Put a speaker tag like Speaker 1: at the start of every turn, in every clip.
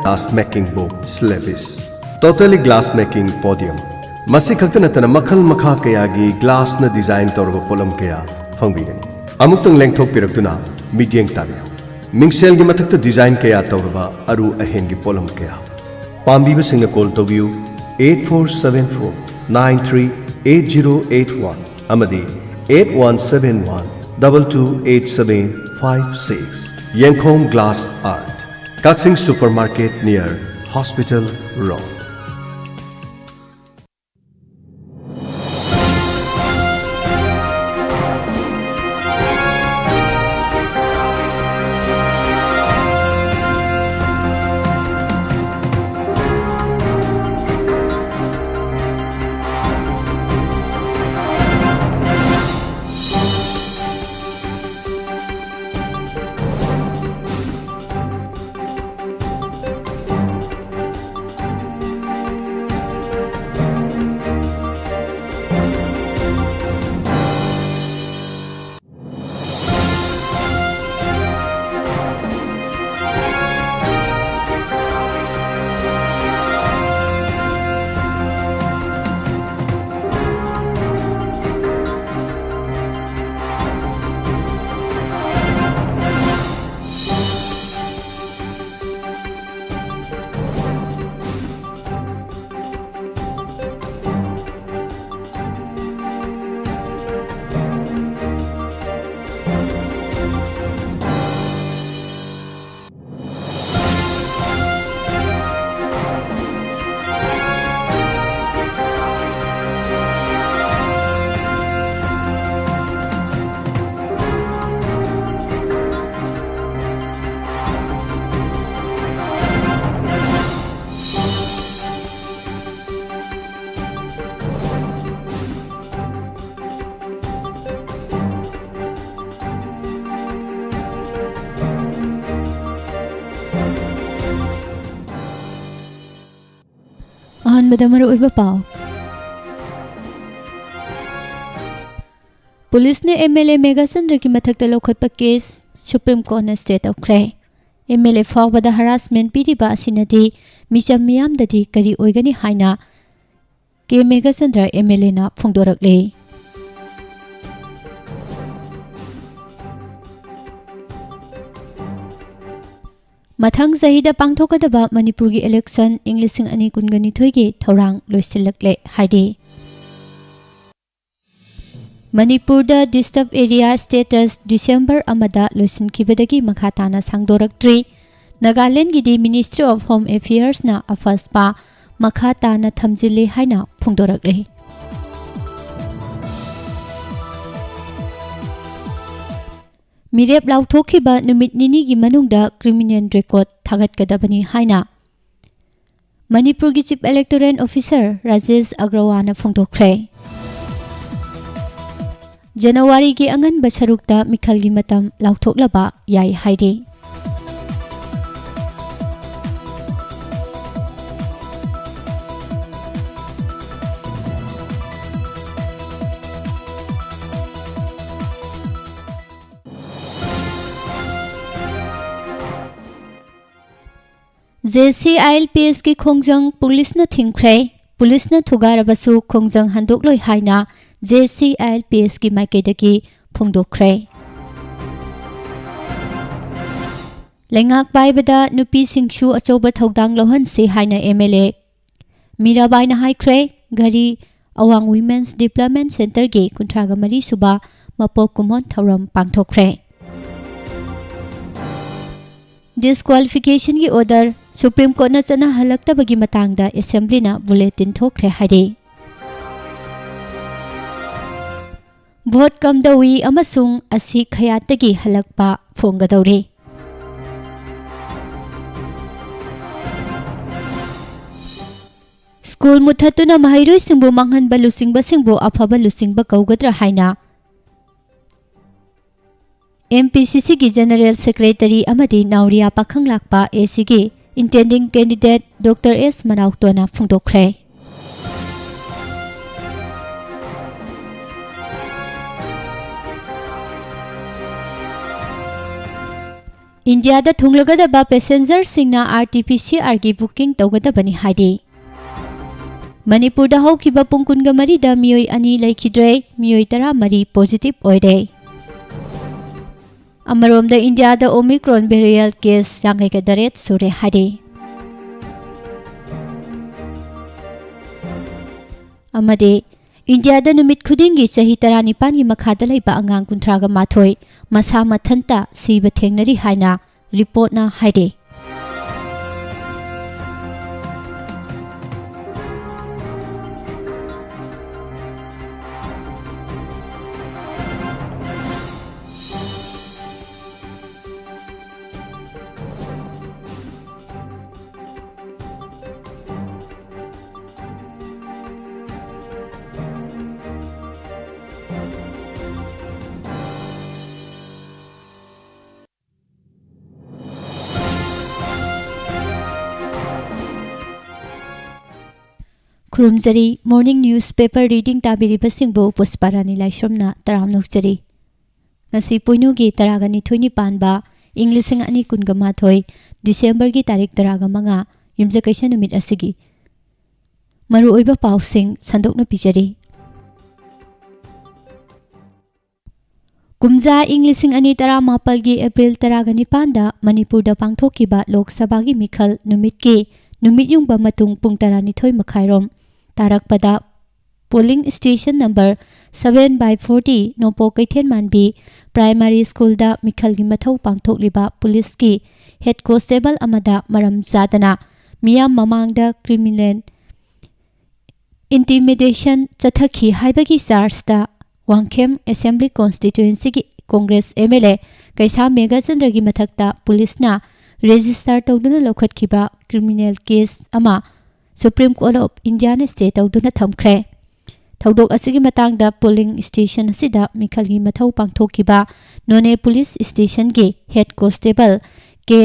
Speaker 1: glass making book syllabus. Totally glass making podium. Masi khakta natana makhal makha kaya gi glass na design torba polam kaya phangbiren. Amuktang lengthok piraktuna midyeng tabiyo. Mingsel gi mathakta design kaya torba aru ahen gi polam kaya. Pambiba singna call tobiyu 8474 938081 amadi 8171 228756. Yankhom Glass Art. Kaksing Supermarket near Hospital Road.
Speaker 2: Madam Maru Pao. Police ne MLA Megasandra ki mathakta lokhat pa case Supreme Court na state of Cray. MLA fawbada harassment piriba asinadi micham miyam dadi kari oigani haina ke Megasandra MLA na phongdorakle. Mathang Zahida Pangthokadaba Manipurgi election Englising Ani Kungani Thoigi Thorang Loisilakle Haidi Manipurda disturbed area status December Amada Loisin Kibadagi Makhatana Sangdoraktri Nagaland Gidi Ministry of Home Affairs na Afaspa Makhatana Thamjili Haina Phongdorakle Mirep Lauthokiba Numit Nini gi manungda criminal record thagatgadabani haina Manipur gi Chief Electoral Officer Rajesh Agrawana phongdokre January gi angan basarukta mikhal gi matam lauthoklaba yai haidi JCILPS की खोंजंग police न थिंख्रे police न थुगारबसु खोंजंग हंदोक्लोय हाइना JCILPS की माइकेदगी फोंदोक्रे लेंगाक बाइबदा नुपी सिंगसु अचौबा थौदांग लोहन से हाइना MLA Mirabai न हाइख्रे घरी अवांग women's development centre के कुंथ्रागा मरी सुबा मपोक कुमोन थौरम पांगथोक्रे Disqualification की order Supreme Court na chana halaktabagi matangda Assembly na bulletin thokre haide Vote kamdawi amasung asi khayatagi halakpa phonggadawre School muthatuna mahairoi singbu manghanba lusingba singbu afaba lusingba kaugadra haina MPCC की General Secretary amadi Nauria Pakhang Lakpa AC की Intending Candidate Dr. S. Manautona Phongdokre इंडियादा थुंगलगदबा passenger सिंगना RT-PCR की booking तौगदबनी हाइदे मणिपुरदा हौखिबा पुंग कुनगा मरीदा मियोई अनि लैखिद्रे मियोई तरा मरी पॉजिटिव ओइरे अमरोमदा इंडियादा ओमिक्रॉन वेरिएंट केस यांगैका दरेत सुरे हाइदे अमदे इंडियादा नुमित खुदिंगी चही 19 की मखादा लैबा अंगांग 38 मसा मथंता सीबा थेंगनरी हाइना रिपोर्टना हाइदे खुरुमजरी मॉर्निंग न्यूज़पेपर रीडिंग ताबिरिबसिंगबो पुष्पारानी लाइश्रमना तरामनोकजरी ngasi poinugi taragani thoini panba inglising ani kungama thoi December gi tarik taraga manga yumja kaisa numit asigi maru oiba pausing sandokna pijari kumja inglising ani tara mapal gi April taragani panda Manipur da pangthokiba Lok Sabha gi mikhal numit ki numit yungba matung pung tarani thoi makhairom tarakpada polling station number 7/40 Nopo Kaithen Manbi Primary School da mikhal gi mathau pangthokliba police ki head constable amada maram zadana miyam mamangda criminal intimidation chathakhi haibagi charge da Wangkhem Assembly Constituency ki Congress MLA Kaisa Megachandra gi mathakta police na register tawduna lokhatkhiba criminal case ama Supreme Court of India na stay tawduna thamkhre Thaudok asigi matangda polling station asida mikhal gi mathau pangthokiba None Police Station gi head constable ke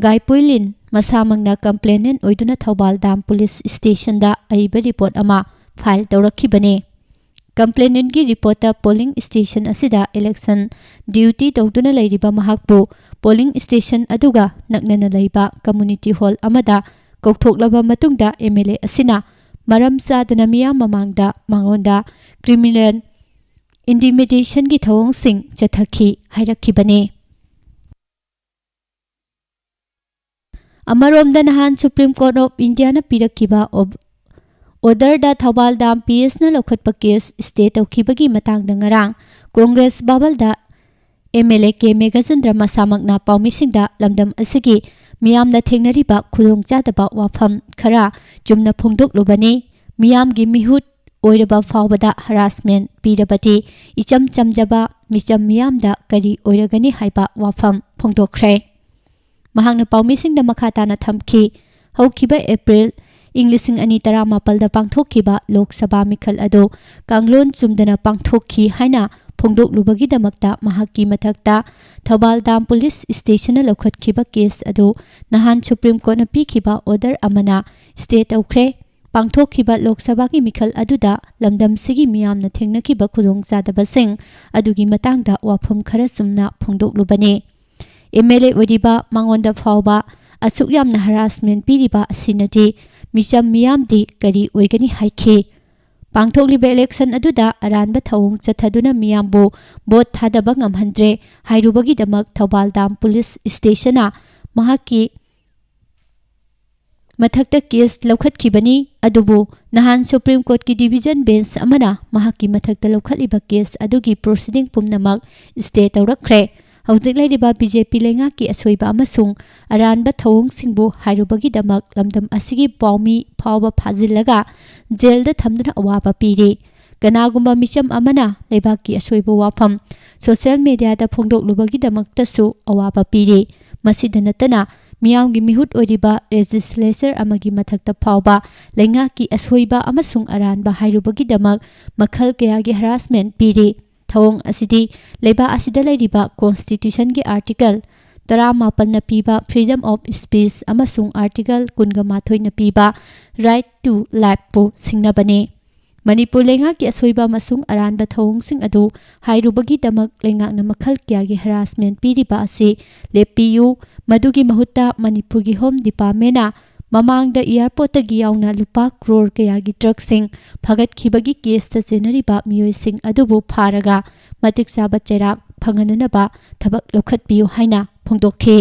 Speaker 2: Gaipuilin masamangna complainant oiduna Thobal Dam Police Station da aiba report ama file tawrakhibane complainant gi reporter polling station asida election duty tawduna leiriba mahakpu polling station aduga naknana leiba community hall amada kokthokhlaba matungda MLA asina maram sadana miyam mamangda mangonda criminal intimidation gi thawong sing chathakhi hairakhibane amaromda nahan Supreme Court of India na pirakhiba order da Thobal Dam PS na lokhatpa case stay tawkhibagi matangda ngarang Congress babal da MLA ke Megachandra masamagna paumisingda lamdam asigi miyamna thengnariba khudongchadaba wafam khara jumna phongdoklubani miyamgi mihut oiraba fawbada harassment pirabati icham chamjaba micham miyamda kari oiragani haiba wafam phongdokkhre mahangna paumisingda makhatana thamki hokhiba April Inglising ani tara mapal da pangthokhiba Lok Sabha mikhal ado kanglon chumdana pangthokhi haina phongdok lubagi damakta mahaki mathakta Thobal Dam Police Station lokhatkhiba case ado nahan Supreme Court na pikhiba order amana state aukhre pangthokhiba Lok Sabha gi mikhal aduda lamdam sigi miyamna thengnakhiba khudong chadaba sing adugi matangda wafam khara sumna phongdok lubani MLA odiba mangonda fawba asuk yamna harassment piriba asinati micham miyamdi kari oigani haikhi pangthokliba election aduda aranba thawung chathaduna miyambu vote thadaba ngamhandre hairubagi damak Thobal Dam Police Station a mahaki mathakta case lokhatkibani adubu nahan Supreme Court ki division bench amana mahaki mathakta lokhatliba case adugi proceeding pumnamak stay tawrakhre haudik lairiba BJP lenga ki asoiba amasung aranba thawung singbu hairubagi damak lamdam asigi paumi phawba phajillaga jail da thamduna awaba piri kanagumba micham amana leibaki asoiba wafam social media da phongdok lubagi damak tasu awaba piri masida natana miyamgi mihut oiriba legislature amagi mathakta phawba lenga ki asoiba amasung aranba hairubagi damak makhal kaya gi harassment piri thawong asidi leiba asida leiriba constitution gi article 18 na piba freedom of speech amasung article 28 na piba right to life pu singnabani Manipur lengaki asoiba masung aranba thawngsing adu hairubagi damak lengakna makhal kyagi harassment piriba asi lepiyu madugi mahutta Manipur gi Home Department na mamangda airport gi yauna lupa crore kayagi truck sing phagat khibagi case ta chenariba miyoi sing adubu pharaga matik saba cherak phangananaba thabak lokhat piyu haina phongdokhi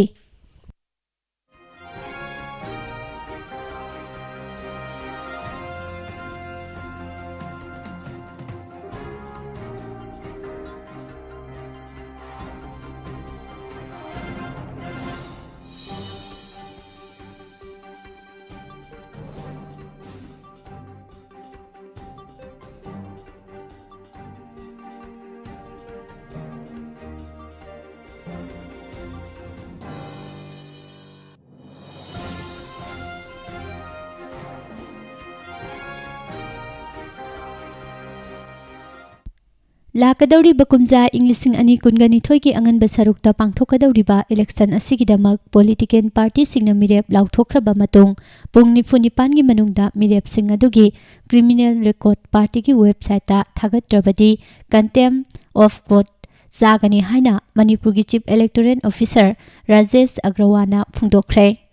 Speaker 2: Lakadawriba kumja Inglising ani kungani thoiki angan basarukta pangthokadawriba election asigidamak political party singna mirep lauthokraba matung pung 9 gi manungda mirep sing adugi criminal record party gi website ta thagatrabadi contempt of court zagani haina Manipur gi chief electoral officer Rajesh Agrawala phungdokre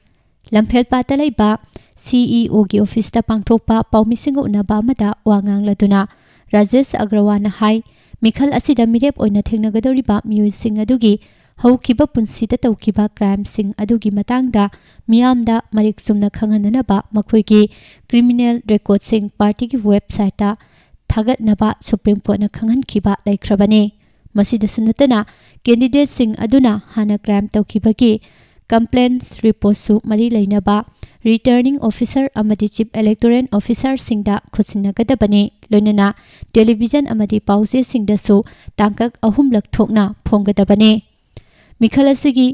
Speaker 2: lamphel patalaiba CEO gi office ta pangthokpa paumising unaba amada wangang laduna Rajesh Agrawala hai Mikhal asida mirep oina thengnagadoriba miyoi sing adugi haukiba punsida tawkiba crime sing adugi matangda miyamda marik sumna khangananaba makhoigi criminal record sing party gi website ta thagatnaba Supreme Court na khanghankhiba laikhrabani masida sunatana candidate sing aduna hana crime tawkibagi complaints report su mari lainaba returning officer amadi chief electoral officer singda khusinagadabani loinana television amadi pause singda su tangkak ahumlak thokna phonggadabani mikhalasigi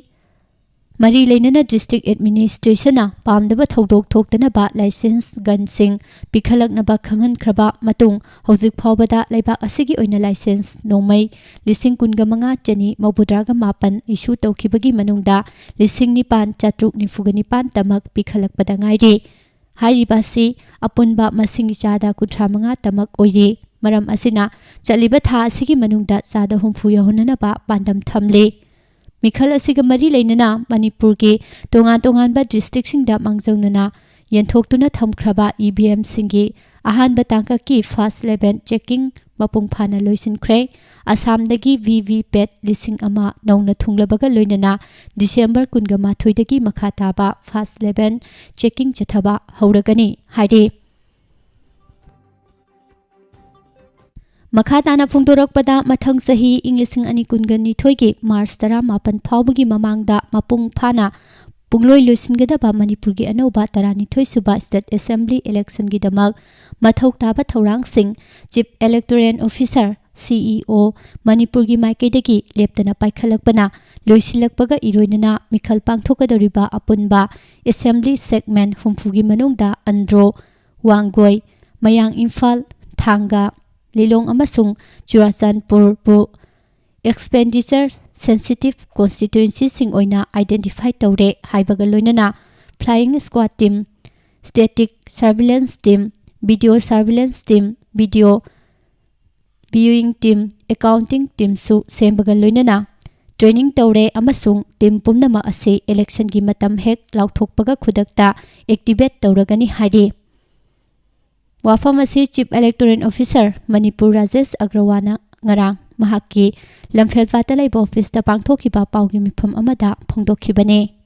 Speaker 2: mari lainana district administration na pamdaba thodok thoktana ba license gun sing pikhalakna ba khangan khraba matung hojik phawbada laibak asigi oina license nomai lising kungamanga chani mabudraga mapan issue tawkhibagi manungda lising nipan chatruk nifugani tamak pikhalakpada ngairi hairibasi apunba masingi chada kutramanga tamak oiri maram asina chaliba tha asigi manungda chada humfu yahunana ba pandam thamle Mikhal asiga mari lainana Manipur ki tongan ba district singda mangjawnana yenthokuna thamkhraba EVM singi ahanba tangka ki first level checking mapung phana loisinkhre Assam-dagi VVPAT lising ama nauna thunglabaga loinana December 18 dagi makha taba first level checking chathaba hauragani hairi Makhatana phungdorakpada mathang sahi Inglising ani kungani thoigi March 18 phawbagi mamangda mapung phana pungloi loisingadaba Manipur gi anoba 12 suba state assembly election gi damak mathok taba thorang sing chief electoral officer CEO Manipur gi maikaidagi leptana paikhalakpana loisilakpaga iroinana mikhal pangthokadariba apunba assembly segment humfugi manungda Andro Wangoi Mayang Imphal Thanga Lilong amasung Churachandpur bu expenditure sensitive constituency sing oina identify tawre haibaga loinana flying squad team static surveillance team video surveillance team video viewing team accounting team su sembaga loinana training tawre amasung team pumnama ase election gi matam hek lauthokpaga khudakta activate tawragani haidi Wafam asi Chief Electoral Officer Manipur Rajesh Agrawala ngarang mahaki lamphel patalai office ta pangthokiba pawgi mifam amada phongdokhibane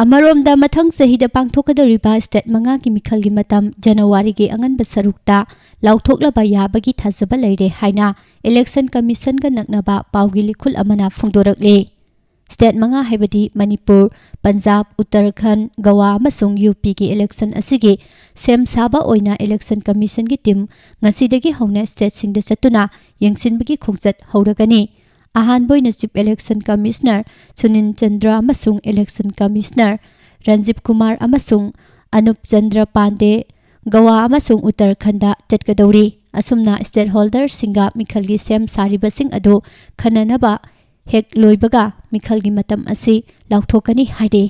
Speaker 2: Amaromda mathang sahida pangthokadariba state manga ki mikhal gi matam January gi angan basarukta lauthokla yabagi thazaba leire haina election commission ga naknaba pawgi likhul amana phongdorakle state manga haibadi Manipur Punjab Uttarakhand Goa amasung UP gi election asigi sem saba oina election commission gi team ngasidagi hauna state singda chatuna yengsinbagi khongjat hauragani Ahan boyna Chief Election Commissioner Sunin Chandra amasung Election Commissioner Ranjip Kumar amasung Anup Chandra Pande Goa amasung Uttarakhanda Chatkadauri asumna stakeholder singa mikhalgi sem saribasing adu khananaba hek loibaga mikhalgi matam asi lauthokani haide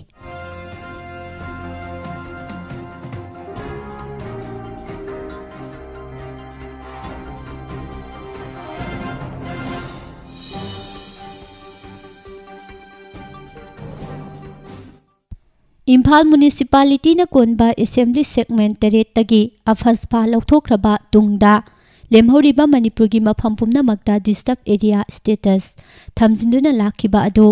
Speaker 2: Imphal Municipality na konba Assembly Segment Teret tagi afaspa lauthokraba tungda lemhoriba Manipur gi mafam pumnamakta disturb area status thamjinduna lakhiba adu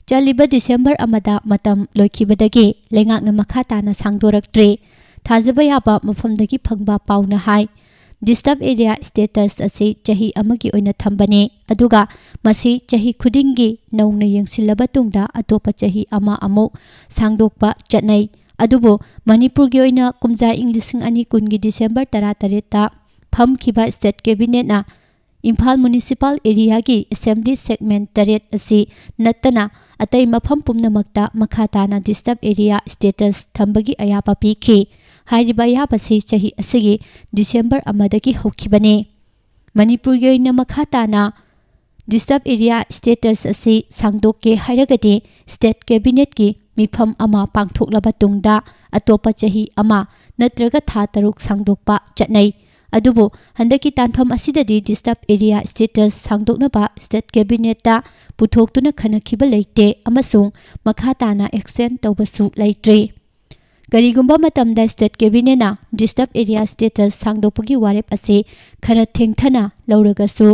Speaker 2: chaliba December amada matam loikhibadagi lengakna makhata na sangdoraktre thajaba yaba mafamdagi phangba pauna hai disturb area status asi chahi amagi oina thambane aduga masi chahi khudingi naungna yengsilaba tungda atopa chahi ama amu sangdokpa chatnai adubo Manipur gi oina kumja inglising ani kungi December 13 ta phamkhiba state cabinet na Imphal Municipal Area gi Assembly Segment Teret asi nattana atai mafam pumnamakta makhata na disturb area status thambagi ayapa pikhi hairiba yabasi chahi asigi December amadagi hokhibane Manipur gi oina makhata na disturb area status asi sangdokke hairagadi state cabinet gi mifam ama pangthoklaba tungda atopa chahi ama natraga tha taruk sangdokpa chatnai adubo handaki tanpham asidadi disturb area status sangdoknaba state cabinet ta puthoktuna khanakhiba leite amasung makhata na extend tawbasu leitre Garigumba matamda state cabinet na disturb area status sangdopagi warep ase khara thengthana lauragasu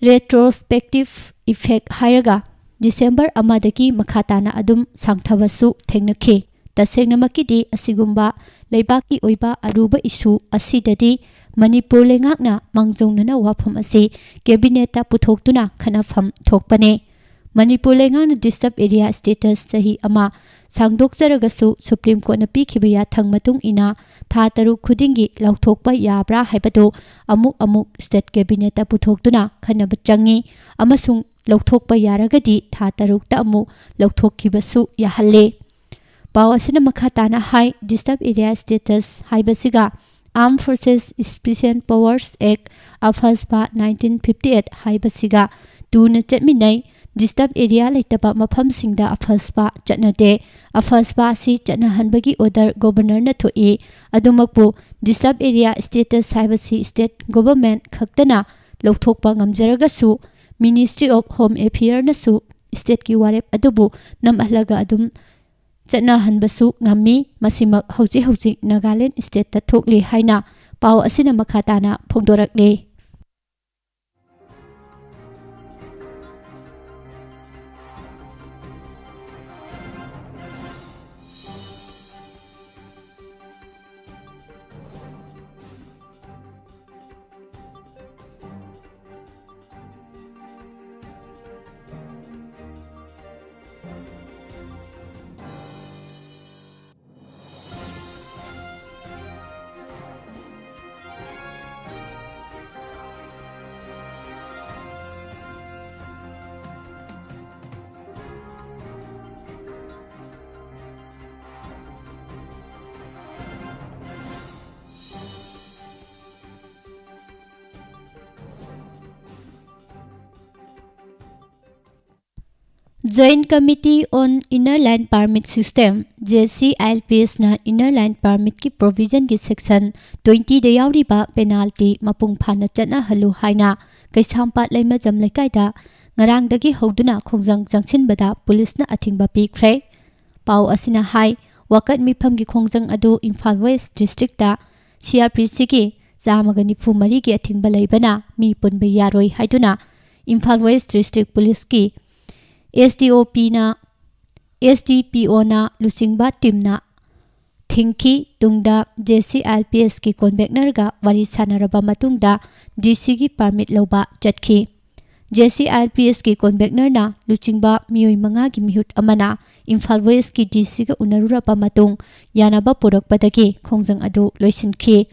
Speaker 2: retrospective effect hairaga December amadagi makhata na adum sangthabasu thengnakhi tasengnamakidi asigumba leibaki oiba aruba issue asidadi Manipur lengakna mangjongna wafam ase cabinet ta puthoktuna khanafam thokpane Manipur lengakna disturb area status sahi ama sangdokjaragasu Supreme Court na pikhiba yathang matung ina tha taru khudingi lauthokpa yabra haibado amuk state cabinet ta puthoktuna khanaba changi amasung lauthokpa yaragadi tha taruk ta amu lauthokhibasu yahalle Pawasina makhatana high disturb area status haibasiga Armed Forces Special Powers Act afasba 1958 haibasiga tuna chatminai disturb area leitaba mafam singda afasba chatnate afasba si chanahanbagi order governor na thoi adumakpu disturb area status haibasi state government khaktana lauthokpa ngamjaragasu Ministry of Home Affairs na su state ki warep adubu namahlaga adum chana hanbasu ngami masimak hauji Nagaland state ta thokli haina paw asina makhatana phongdorakle Joint Committee on Inner Line Permit System JCILPS na Inner Line Permit ki provision ki section 20 da yauriba penalty mapung phana chana halu haina kaisampat leima jamlaikai da ngarang dagi hoduna khongjang jangsin bada police na athingba pikre paw asina hai wakat mifam gi khongjang adu Imphal West District da CRPC ki jamagani phumari gi athingba leibana mi punba yaroi haiduna Imphal West District Police ki SDPO na lusingba team na thingki tungda JCILPS ki convener ga wari sanaraba matungda DC gi permit loba chatki JCILPS ki convener na luchingba mioi manga gi mihut amana Imphal West ki DC ga unaruraba matung yanaba purakpadagi khongjang adu loisinki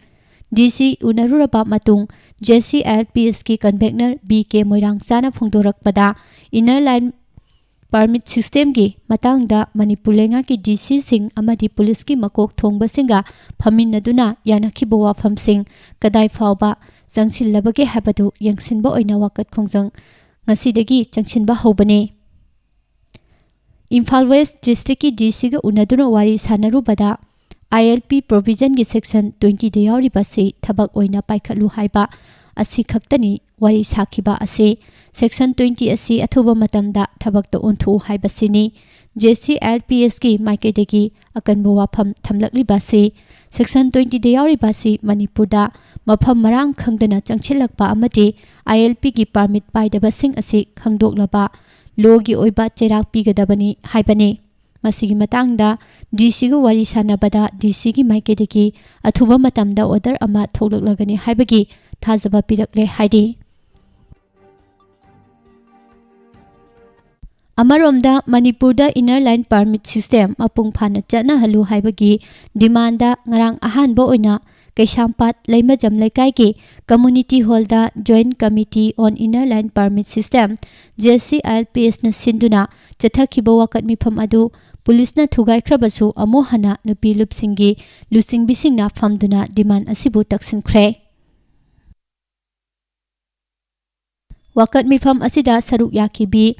Speaker 2: DC unaruraba matung JCILPS ki convener BK Moirang sana phongdorakpada inner line permit system gi matangda Manipur lenga ki DC sing amadi police ki makok thongba singa phaminaduna yanakhiba wafam sing kadai fawba jangsinlabage habadu yangsinba oina wakat khongjang ngasidagi changsinba hobani Imphal West District ki DC ga unaduna wari sanarubada ILP provision gi section 20 da yauriba se thabak oina paikhalu haiba asi khaktani wari sakhiba asi section 20 asi athuba matamda thabakta onthu haiba sini JCLPS ki maikedegi akanbo wafam thamlakli basi section 20 da yauriba si Manipur da mafam marang khangdana changchilakpa amati ILP gi permit paidaba sing asi khangdoklaba logi oiba cherak pigadabani haibani masigi matangda DC gu wari sanabada DC gi maikedegi athuba matamda order ama tholaklagani haibagi thajaba pirakle haidi Amaromda Manipurda inner line permit system apung phana chana halu haibagi demanda ngarang ahanba oina Kaisampat Laimajam Laikai ki Community Hall da Joint Committee on Inner Line Permit System JCLPS na sinduna chathakiba wakat mifam adu police na thugai khrabasu amohana nupi lupsingi lusing bising na famduna demand asibu taksin khre wakat mifam asida saruk yakibi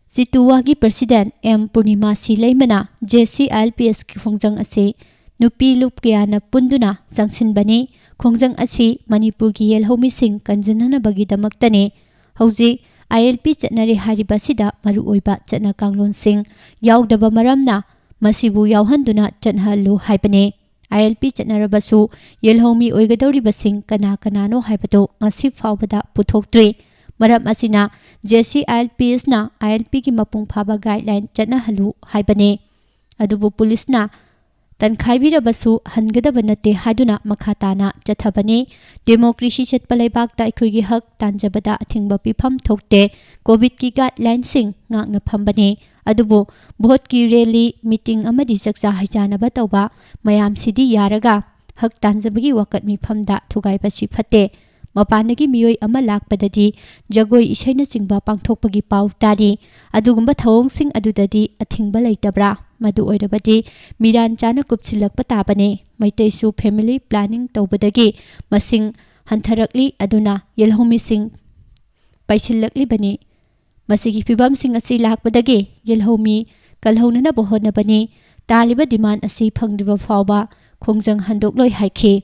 Speaker 2: Situwa gi President M Purnima Silaimana JCLPS ki khongjang ase nupi lup kayana punduna jangsinbani khongjang asi Manipur gi yelhomi sing kanjanana bagi damaktani hauji ILP chatnari hariba sida maru oiba chatna kanglon sing yaudaba maramna masibu yauhanduna chathalu haibani ILP chatnarabasu yelhomi oigadawriba sing kana kanano haibado ngasi fawbada puthoktre maram asina JCLPS na ILP ki mapung phaba guideline chatnahalu haibani adubu police na Tankhaibi hangadaba nate haduna makhatana chathabani democracy chatpa laibakta aikoigi hak tanjabada athingba pifam thokte covid ki guideline sing ngakna phambani adubu vote ki rally meeting amadi saksa haijanaba tawba mayam sidi yaraga hak tanjabagi wakat mifamda thugaiba sifate mapanagi miyoi ama lakpadadi jagoi isaina chingba pangthokpagi pau tari adugumba thawong sing adudadi athingba leitabra madu oirabadi miran chana kupchilakpa tabane maitaisu family planning tawbadagi masing hantharakli aduna yelhomi sing paisillakli bani masigi pibam sing asi lakpadagi yelhomi kalhonana bohona bani taliba demand asi phangdiba fawba khongjang handokloi haikhi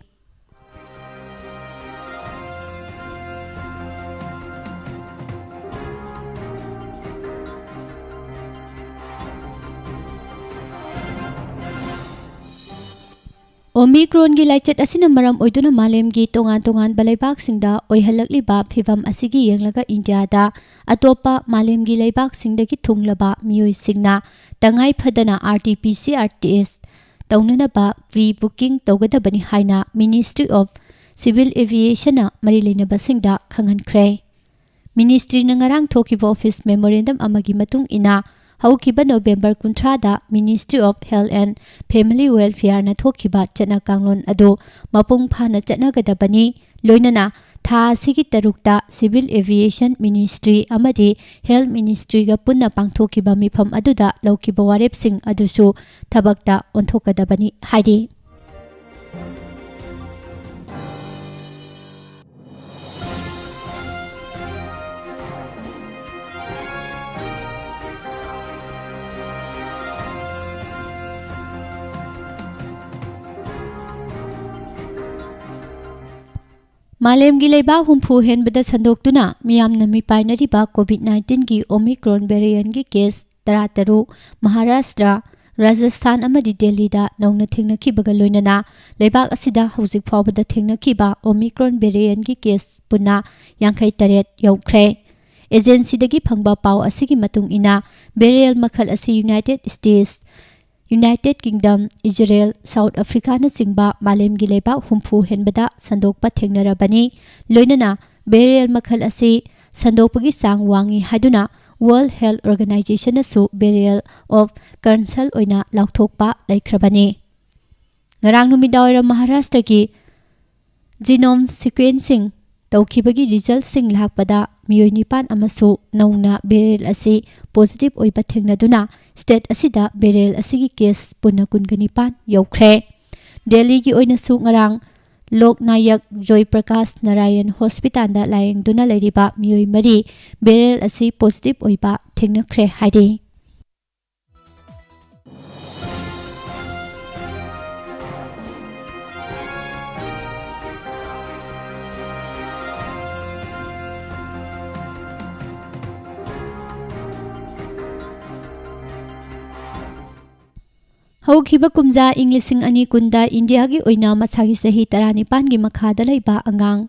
Speaker 2: Omicron gi laichet asina maram oiduna malem gi tongan balaibak singda oihalakliba phibam asigi yenglaga India da atopa malem gi laibak singda gi thunglaba mioi singna tangai phadana RT-PCR test taunana ba pre-booking tawgadabani haina Ministry of Civil Aviation na marilena basingda khangankhre Ministry na ngarang thokiba office memorandum amagi matung ina Haukiba November 30 da Ministry of Health and Family Welfare na thokiba chana kanglon ado mapung phana chanagadabani loinana tha sigi tarukta Civil Aviation Ministry amadi Health Ministry ga punna pangthokiba mifam aduda laukiba warep sing adusu thabakta onthokadabani haidi Malem gi leiba humpu henbada sandoktuna miyamna mipainariba COVID-19 gi Omicron variant gi case 13 Maharashtra Rajasthan amadi Delhi da nongna thengnakibaga loinana leibak asida hojik fawbada thengnakiba Omicron variant gi case punna 58 yaukhre agency dagi phangba paw asigi matung ina variant makhal asi United States United Kingdom, Israel, South Africa na singba malem gi leiba humpu henbada sandokpa thengnarabani loinana burial makhal asi sandokpagi sang wangi haduna World Health Organization asu burial of concern oina lauthokpa laikhrabani ngarang numidaira Maharashtra gi genome sequencing तौखिबगी result सिंग लाकपदा मियोय निपान अमसु नौना बेरेल असी positive ओइबा थेंगनादुना स्टेट असिदा बेरेल असिगी केस पुन्ना कुनगा निपान यौख्रे दिल्ली की ओइनसु ngarang लोकनायक जॉय प्रकाश नारायण हॉस्पिटल दा लायंगदुना लेरिबा मियोय मरी बेरेल असी पॉजिटिव ओइबा थेंगनख्रे हाइदे हौखिबा कुमजा इंग्लिशिंग अनि कुंदा इंडिया की ओइना मसागी सही तरानिपान की मखादा लैबा अंगांग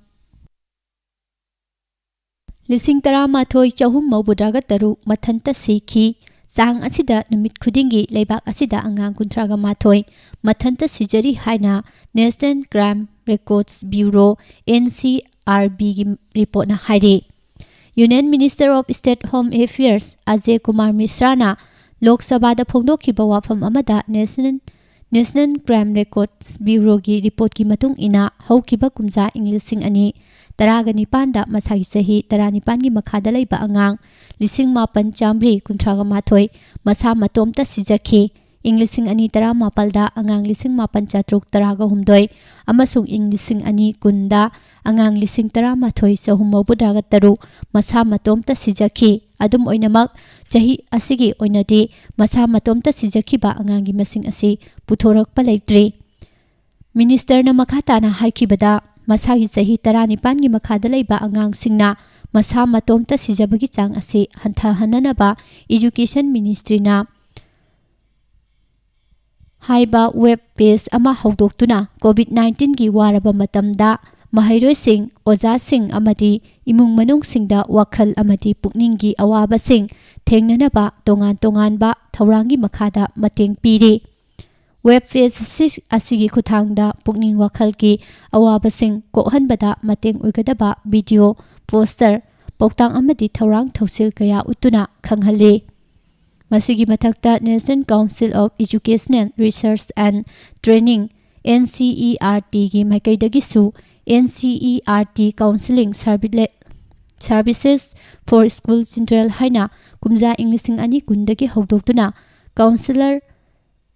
Speaker 2: लिसिंग तरा माथोय चहुम मौबुद्रागा तरु मथंता सीखी सांग असिदा नुमित खुदिंगी लैबाक असिदा अंगांग कुंथ्रागा माथोय मथंता सिजरी हाइना national crime records bureau NCRB की रिपोर्ट ना हाइदे union minister of state home affairs Ajay Kumar मिश्राना लोक सभा फोंदोखिबा वाफम अमदा नेशनल क्राइम रिकॉर्ड्स ब्यूरो की रिपोर्ट की मतुंग इना हौखिबा कुमजा इंग्लिशिंग अनि तरागा निपानदा मसागी सही तरानिपान की मखादा लैबा अंगांग लिसिंग मापन चामरी कुंथ्रागा माथोय मसा मतोमता सिजखी इंग्लिशिंग अनि तरा मापलदा अंगांग लिसिंग मापन चात्रुक तरागा हुमदोय अमसुंग इंग्लिशिंग अनि कुंदा अंगांग लिसिंग तरा माथोय सहुम मौबुद्रागा तरु मसा मतोमता सिजखी अदुम ओइनमक चाही असिगी ओइनदी मसा मतोमता सिजखिबा अंगांगी मसिंग असि पुथोरकपा लैत्रि मिनिस्टरना मखाताना हाइखिबदा मसागी चाही तरानिपान की मखादा लैबा अंगांग सिंगना मसा मतोमता सिजबगी चांग असि हंथाहननबा एजुकेशन मिनिस्ट्रीना हाइबा वेब पेज अमा हौदोक्तुना कोविड-19 की वारबा मतमदा महैरोइसिंग ओजासिंग अमदी इमुंग मनुंगसिंगदा वखल अमदी पुकनिंगी अवाबासिंग थेंगननबा तोंगान तोंगानबा थौरांगी मखादा मतेंग पीरी वेब पेज असिगी खुथांगदा पुकनिंग वखल की अवाबासिंग कोहनबदा मतेंग उइगदबा वीडियो पोस्टर पौतांग अमदी थौरांग थौसिल कया उतुना खंगहले मसिगी मथक्ता national council of educational research and training NCERT की माइकैदगिसु NCERT counselling services for school children हाइना कुमजा इंग्लिशिंग अनि कुंदगी हौदोक्तुना काउंसिलर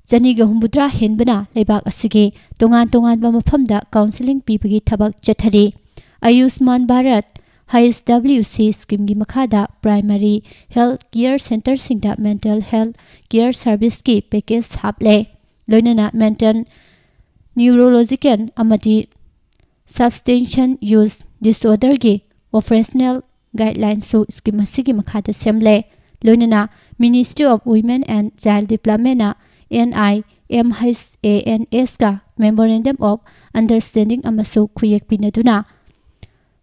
Speaker 2: जनिगा हुंबुद्रा हेनबना लेबाक असिगे तोंगान तोंगानबा मफमदा काउंसिलिंग पीबगी थबक चथरी आयुष्मान भारत HWC स्कीम की मखादा प्राइमरी हेल्थ केयर सेंटर सिंगदा मेंटल हेल्थ केयर सर्विस की पैकेज हापले लोइनना मेंटल न्यूरोलॉजिकल अमदी सब्सटेंशन यूज डिसऑर्डर की ऑपरेशनल गाइडलाइन सु स्कीम असिगी मखादा सेमले लोइनना ministry of women and child development NIMHANS का मेमोरेंडम ऑफ अंडरस्टैंडिंग अमसु खुयेक पिनदुना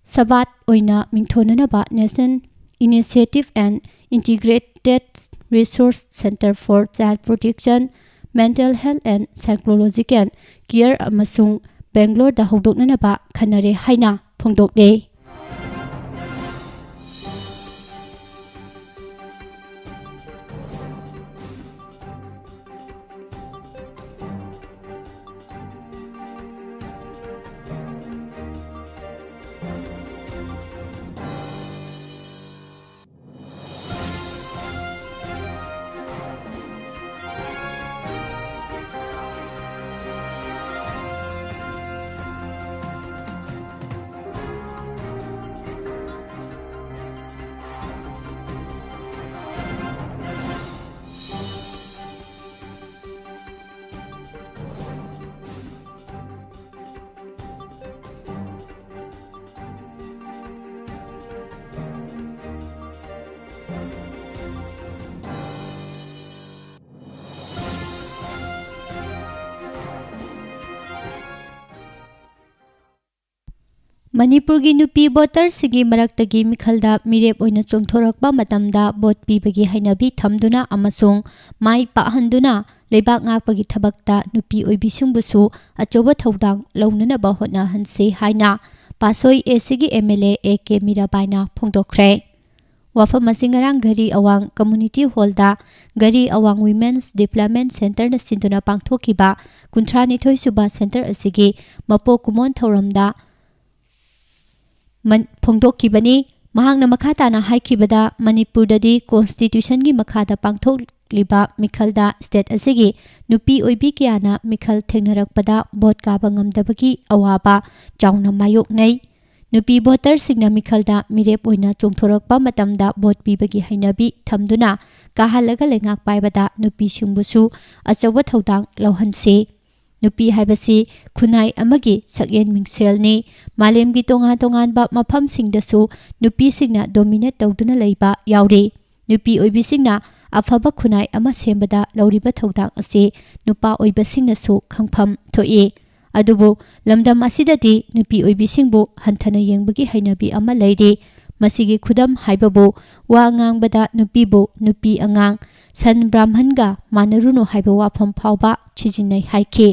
Speaker 2: सबात ओइना मिंथोननबा national initiative and integrated resource centre for child protection mental health and psychological care अमसुंग बेंगलोर दा हौदोक्ननबा खनरे हाइना फोंदोक्ले मणिपुर की नुपी वोटर सिगी मरक्तगी मिखलदा मिरेप ओइना चोंथोरकपा मतमदा वोट पीबगी हैनबी थमदुना अमसोंग माई पाहंदुना लेबाक ngakpagi thabakta nupi oibisingbusu achoba thodang launanaba hotna hanse haina pasoi ACG MLA AK Mirabaina phongdokre wafam masingarang gari awang community hall da gari awang women's development center na sinduna pangthokiba kuntrani thoi suba center asigi mapo kumon thoramda ꯐꯣꯡꯗꯣꯛꯈꯤꯕꯅꯤ ꯃꯍꯥꯛꯅ ꯃꯈꯥ ꯇꯥꯅ ꯍꯥꯏꯈꯤꯕꯗ ꯃꯅꯤꯄꯨꯔꯗꯗꯤ ꯀꯣꯟꯁꯇꯤꯇ꯭ꯌꯨꯁꯟꯒꯤ ꯃꯈꯥꯗ ꯄꯥꯡꯊꯣꯛꯂꯤꯕ ꯃꯤꯈꯜꯗ state ꯑꯁꯤꯒꯤ ꯅꯨꯄꯤ ꯑꯣꯏꯕꯤ ꯀꯌꯥꯅ ꯃꯤꯈꯜ ꯊꯦꯡꯅꯔꯛꯄꯗ vote ꯀꯥꯕ ꯉꯝꯗꯕꯒꯤ ꯑꯋꯥꯕ ꯆꯥꯎꯅ ꯃꯥꯌꯣꯛꯅꯩ ꯅꯨꯄꯤ ꯚꯣꯇꯔꯁꯤꯡꯅ ꯃꯤꯈꯜꯗ ꯃꯤꯔꯦꯞ ꯑꯣꯏꯅ ꯆꯣꯡꯊꯣꯔꯛꯄ ꯃꯇꯝꯗ ꯚꯣꯠ ꯄꯤꯕꯒꯤ ꯍꯩꯅꯕꯤ ꯊꯝꯗꯨꯅ ꯀꯥꯍꯜꯂꯒ ꯂꯩꯉꯥꯛ ꯄꯥꯏꯕꯗ ꯅꯨꯄꯤꯁꯤꯡꯕꯨꯁꯨ ꯑꯆꯧꯕ ꯊꯧꯗꯥꯡ ꯂꯧꯍꯟꯁꯤ ꯅꯨꯄꯤ ꯍꯥꯏꯕꯁꯤ ꯈꯨꯟꯅꯥꯏ ꯑꯃꯒꯤ ꯁꯛꯌꯦꯟ ꯃꯤꯡꯁꯦꯜꯅꯤ ꯃꯥꯂꯦꯝꯒꯤ ꯇꯣꯉꯥꯟ ꯇꯣꯉꯥꯟꯕ ꯃꯐꯝꯁꯤꯡꯗꯁꯨ ꯅꯨꯄꯤꯁꯤꯡꯅ ꯗꯣꯃꯤꯅꯦꯠ ꯇꯧꯗꯨꯅ ꯂꯩꯕ ꯌꯥꯎꯔꯤ ꯅꯨꯄꯤ ꯑꯣꯏꯕꯤꯁꯤꯡꯅ ꯑꯐꯕ ꯈꯨꯟꯅꯥꯏ ꯑꯃ ꯁꯦꯝꯕꯗ ꯂꯧꯔꯤꯕ ꯊꯧꯗꯥꯡ ꯑꯁꯤ ꯅꯨꯄꯥ ꯑꯣꯏꯕꯁꯤꯡꯅꯁꯨ ꯈꯪꯐꯝ ꯊꯣꯛꯏ ꯑꯗꯨꯕꯨ ꯂꯝꯗꯝ ꯑꯁꯤꯗꯗꯤ ꯅꯨꯄꯤ ꯑꯣꯏꯕꯤꯁꯤꯡꯕꯨ ꯍꯟꯊꯅ ꯌꯦꯡꯕꯒꯤ ꯍꯩꯅꯕꯤ ꯑꯃ ꯂꯩꯔꯤ ꯃꯁꯤꯒꯤ ꯈꯨꯗꯝ ꯍꯥꯏꯕꯕꯨ ꯋꯥ ꯉꯥꯡꯕꯗ ꯅꯨꯄꯤꯕꯨ ꯅꯨꯄꯤ ꯑꯉꯥꯡ ꯁꯟ ꯕ꯭ꯔꯥꯍ꯭ꯃꯟꯒ ꯃꯥꯟꯅꯔꯨꯅꯨ ꯍꯥꯏꯕ ꯋꯥꯐꯝ ꯐꯥꯎꯕ ꯁꯤꯖꯤꯟꯅꯩ ꯍꯥꯏꯈꯤ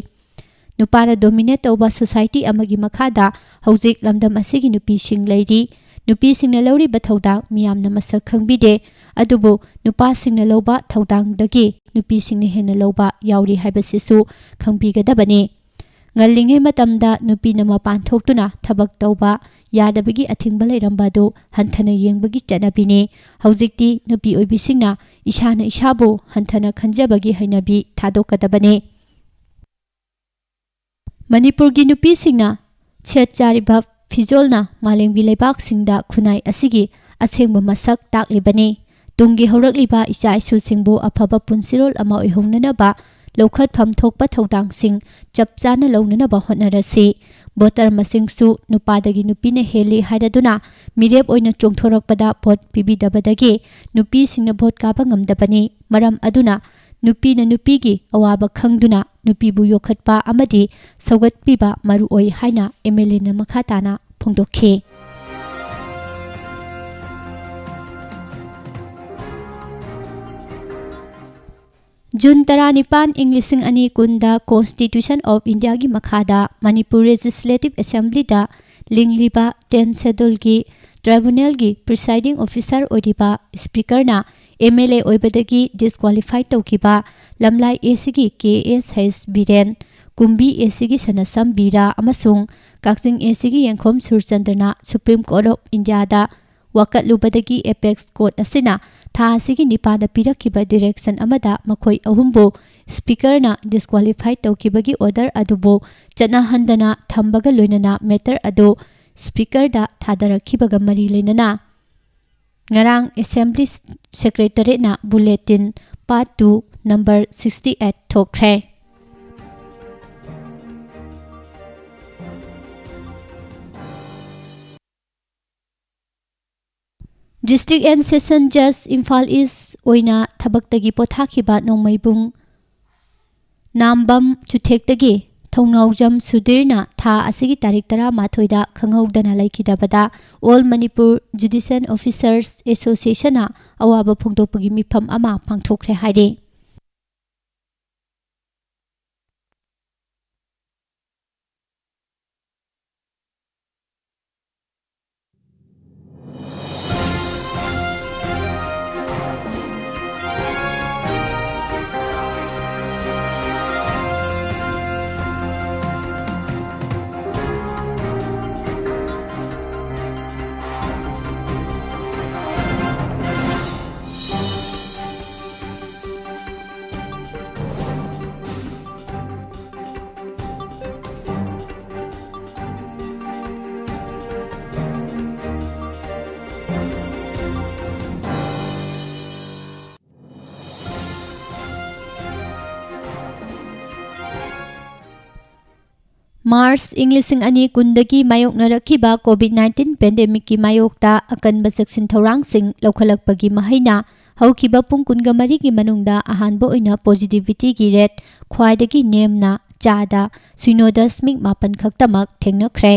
Speaker 2: ꯅꯨꯄꯥꯅ ꯗꯣꯃꯤꯅꯦꯠ ꯇꯧꯕ ꯁꯣꯁꯥꯏꯇꯤ ꯑꯃꯒꯤ ꯃꯈꯥꯗ ꯍꯧꯖꯤꯛ ꯂꯝꯗꯝ ꯑꯁꯤꯒꯤ ꯅꯨꯄꯤꯁꯤꯡ ꯂꯩꯔꯤ ꯅꯨꯄꯤꯁꯤꯡꯅ ꯂꯧꯔꯤꯕ ꯊꯧꯗꯥꯡ ꯃꯤꯌꯥꯝꯅ ꯃꯁꯛ ꯈꯪꯕꯤꯗꯦ ꯑꯗꯨꯕꯨ ꯅꯨꯄꯥꯁꯤꯡꯅ ꯂꯧꯕ ꯊꯧꯗꯥꯡꯗꯒꯤ ꯅꯨꯄꯤꯁꯤꯡꯅ ꯍꯦꯟꯅ ꯂꯧꯕ ꯌꯥꯎꯔꯤ ꯍꯥꯏꯕꯁꯤꯁꯨ ꯈꯪꯕꯤꯒꯗꯕꯅꯤ ꯉꯜꯂꯤꯉꯩ ꯃꯇꯝꯗ ꯅꯨꯄꯤꯅ ꯃꯄꯥꯟ ꯊꯣꯛꯇꯨꯅ ꯊꯕꯛ ꯇꯧꯕ ꯌꯥꯗꯕꯒꯤ ꯑꯊꯤꯡꯕ ꯂꯩꯔꯝꯕ ꯑꯗꯨ ꯍꯟꯊꯅ ꯌꯦꯡꯕꯒꯤ ꯆꯠꯅꯕꯤꯅꯤ ꯍꯧꯖꯤꯛꯇꯤ ꯅꯨꯄꯤ ꯑꯣꯏꯕꯤꯁꯤꯡꯅ ꯏꯁꯥꯅ ꯏꯁꯥꯕꯨ ꯍꯟꯊꯅ ꯈꯟꯖꯕꯒꯤ ꯍꯩꯅꯕꯤ ꯊꯥꯗꯣꯛꯀꯗꯕꯅꯤ ꯃꯅꯤꯄꯨꯔꯒꯤ ꯅꯨꯄꯤꯁꯤꯡꯅ ꯁꯦꯠ ꯆꯥꯔꯤꯕ ꯐꯤꯖꯣꯜꯅ ꯃꯥꯂꯦꯝꯒꯤ ꯂꯩꯕꯥꯛꯁꯤꯡꯗ ꯈꯨꯟꯅꯥꯏ ꯑꯁꯤꯒꯤ ꯑꯁꯦꯡꯕ ꯃꯁꯛ ꯇꯥꯛꯂꯤꯕꯅꯤ ꯇꯨꯡꯒꯤ ꯍꯧꯔꯛꯂꯤꯕ ꯏꯆꯥ ꯏꯁꯨꯁꯤꯡꯕꯨ ꯑꯐꯕ ꯄꯨꯟꯁꯤꯔꯣꯜ ꯑꯃ ꯑꯣꯏꯍꯧꯅꯅꯕ ꯂꯧꯈꯠꯐꯝ ꯊꯣꯛꯄ ꯊꯧꯗꯥꯡꯁꯤꯡ ꯆꯞ ꯆꯥꯅ ꯂꯧꯅꯅꯕ ꯍꯣꯠꯅꯔꯁꯤ ꯚꯣꯇꯔ ꯃꯁꯤꯡꯁꯨ ꯅꯨꯄꯥꯗꯒꯤ ꯅꯨꯄꯤꯅ ꯍꯦꯜꯂꯤ ꯍꯥꯏꯔꯗꯨꯅ ꯃꯤꯔꯦꯞ ꯑꯣꯏꯅ ꯆꯣꯡꯊꯣꯔꯛꯄꯗ ꯚꯣꯠ ꯄꯤꯕꯤꯗꯕꯗꯒꯤ ꯅꯨꯄꯤꯁꯤꯡꯅ ꯚꯣꯠ ꯀꯥꯕ ꯉꯝꯗꯕꯅꯤ ꯃꯔꯝ ꯑꯗꯨꯅ ꯅꯨꯄꯤꯅ ꯅꯨꯄꯤꯒꯤ ꯑꯋꯥꯕ ꯈꯪꯗꯨꯅ ꯅꯨꯄꯤꯕꯨ ꯌꯣꯛꯈꯠꯄ ꯑꯃꯗꯤ ꯁꯧꯒꯠꯄꯤꯕ ꯃꯔꯨꯑꯣꯏ ꯍꯥꯏꯅ MLAꯅ ꯃꯈꯥ ꯇꯥꯅ ꯐꯣꯡꯗꯣꯛꯈꯤ ꯖꯨꯟ 19 ꯏꯪ 2020ꯗ ꯀꯣꯟꯁꯇꯤꯇ꯭ꯌꯨꯁꯟ ꯑꯣꯐ ꯏꯟꯗꯤꯌꯥꯒꯤ ꯃꯈꯥꯗ ꯃꯅꯤꯄꯨꯔ ꯂꯦꯖꯤꯁꯂꯦꯇꯤꯚ ꯑꯦꯁꯦꯝꯕ꯭ꯂꯤꯗ ꯂꯤꯡꯂꯤꯕ 10 ꯁꯦꯗꯨꯜꯒꯤ ꯇ꯭ꯔꯥꯏꯕꯨꯅꯦꯜꯒꯤ ꯄ꯭ꯔꯤꯁꯥꯏꯗꯤꯡ ꯑꯣꯐꯤꯁꯥꯔ ꯑꯣꯏꯔꯤꯕ ꯁ꯭ꯄꯤꯀꯔꯅ MLA ꯑꯣꯏꯕꯗꯒꯤ ꯗꯤꯁꯀ꯭ꯋꯥꯂꯤꯐꯥꯏ ꯇꯧꯈꯤꯕ ꯂꯝꯂꯥꯏ ACꯒꯤ KSH ꯕꯤꯔꯦꯟ ꯀꯨꯝꯕꯤ ACꯒꯤ ꯁꯅꯁꯝ ꯕꯤꯔꯥ ꯑꯃꯁꯨꯡ ꯀꯛꯆꯤꯡ ACꯒꯤ ꯌꯦꯡꯈꯣꯝ ꯁꯨꯔꯆꯟꯗ꯭ꯔꯅ ꯁꯨꯄ꯭ꯔꯤꯝ ꯀꯣꯔꯠ ꯑꯣꯐ ꯏꯟꯗꯤꯌꯥꯗ ꯋꯥꯀꯠꯂꯨꯕꯗꯒꯤ ꯑꯦꯄꯦꯛꯁ ꯀꯣꯔꯠ ꯑꯁꯤꯅ ꯊꯥ ꯑꯁꯤꯒꯤ 9ꯗ ꯄꯤꯔꯛꯈꯤꯕ ꯗꯤꯔꯦꯛꯁꯟ ꯑꯃꯗ ꯃꯈꯣꯏ ꯑꯍꯨꯝꯕꯨ ꯁ꯭ꯄꯤꯀꯔꯅ ꯗꯤꯁꯀ꯭ꯋꯥꯂꯤꯐꯥꯏ ꯇꯧꯈꯤꯕꯒꯤ ꯑꯣꯔꯗꯔ ꯑꯗꯨꯕꯨ ꯆꯠꯅꯍꯟꯗꯅ ꯊꯝꯕꯒ ꯂꯣꯏꯅꯅ ꯃꯦꯇꯔ ꯑꯗꯨ ꯁ꯭ꯄꯤꯀꯔꯗ ꯊꯥꯗꯔꯛꯈꯤꯕꯒ ꯃꯔꯤ ꯂꯩꯅꯅ ꯉꯔꯥꯡ ꯑꯦꯁꯦꯝꯕ꯭ꯂꯤ ꯁꯦꯀ꯭ꯔꯦꯇꯔꯦꯠꯅ ꯕꯨꯂꯦꯇꯤꯟ ꯄꯥꯔꯠ 2 ꯅꯝꯕꯔ 68 ꯊꯣꯛꯈ꯭ꯔꯦ ꯗꯤꯁꯇ꯭ꯔꯤꯛ ꯑꯦꯟड ꯁꯦꯁꯟ ꯖꯖ ꯏꯝꯐꯥꯜ ꯏꯁ ꯑꯣꯏꯅ ꯊꯕꯛꯇꯒꯤ ꯄꯣꯊꯥꯈꯤꯕ ꯅꯣꯡꯃꯩꯕꯨꯡ ꯅꯥꯝꯕꯝ ꯆꯨꯊꯦꯛꯇꯒꯤ ꯊꯧꯅꯥꯎꯖꯝ ꯁꯨꯙꯤꯔꯅ ꯊꯥ ꯑꯁꯤꯒꯤ ꯇꯥꯔꯤꯛ 18ꯗ ꯈꯪꯍꯧꯗꯅ ꯂꯩꯈꯤꯗꯕꯗ ꯑꯣꯜ ꯃꯅꯤꯄꯨꯔ ꯖꯨꯗꯤꯁꯤꯌꯦꯜ ꯑꯣꯐꯤꯁꯔꯁ ꯑꯦꯁꯣꯁꯤꯌꯦꯁꯟꯅ ꯑꯋꯥꯕ ꯐꯣꯡꯗꯣꯛꯄꯒꯤ ꯃꯤꯐꯝ ꯑꯃ ꯄꯥꯡꯊꯣꯛꯈ꯭ꯔꯦ ꯍꯥꯏꯔꯤ ꯃꯥꯔꯆ ꯏꯪ 2020ꯗꯒꯤ ꯃꯥꯌꯣꯛꯅꯔꯛꯈꯤꯕ ꯀꯣꯚꯤꯗ-19 ꯄꯦꯟꯗꯦꯃꯤꯛꯀꯤ ꯃꯥꯌꯣꯛꯇ ꯑꯀꯟꯕ ꯆꯦꯛꯁꯤꯟ ꯊꯧꯔꯥꯡꯁꯤꯡ ꯂꯧꯈꯠꯂꯛꯄꯒꯤ ꯃꯍꯩꯅ ꯍꯧꯈꯤꯕ ꯄꯨꯡ 24ꯒꯤ ꯃꯅꯨꯡꯗ ꯑꯍꯥꯟꯕ ꯑꯣꯏꯅ ꯄꯣꯖꯤꯇꯤꯚꯤꯇꯤꯒꯤ ꯔꯦꯠ ꯈ꯭ꯋꯥꯏꯗꯒꯤ ꯅꯦꯝꯅ ꯆꯥꯗ 0.8 ꯈꯛꯇꯃꯛ ꯊꯦꯡꯅꯈ꯭ꯔꯦ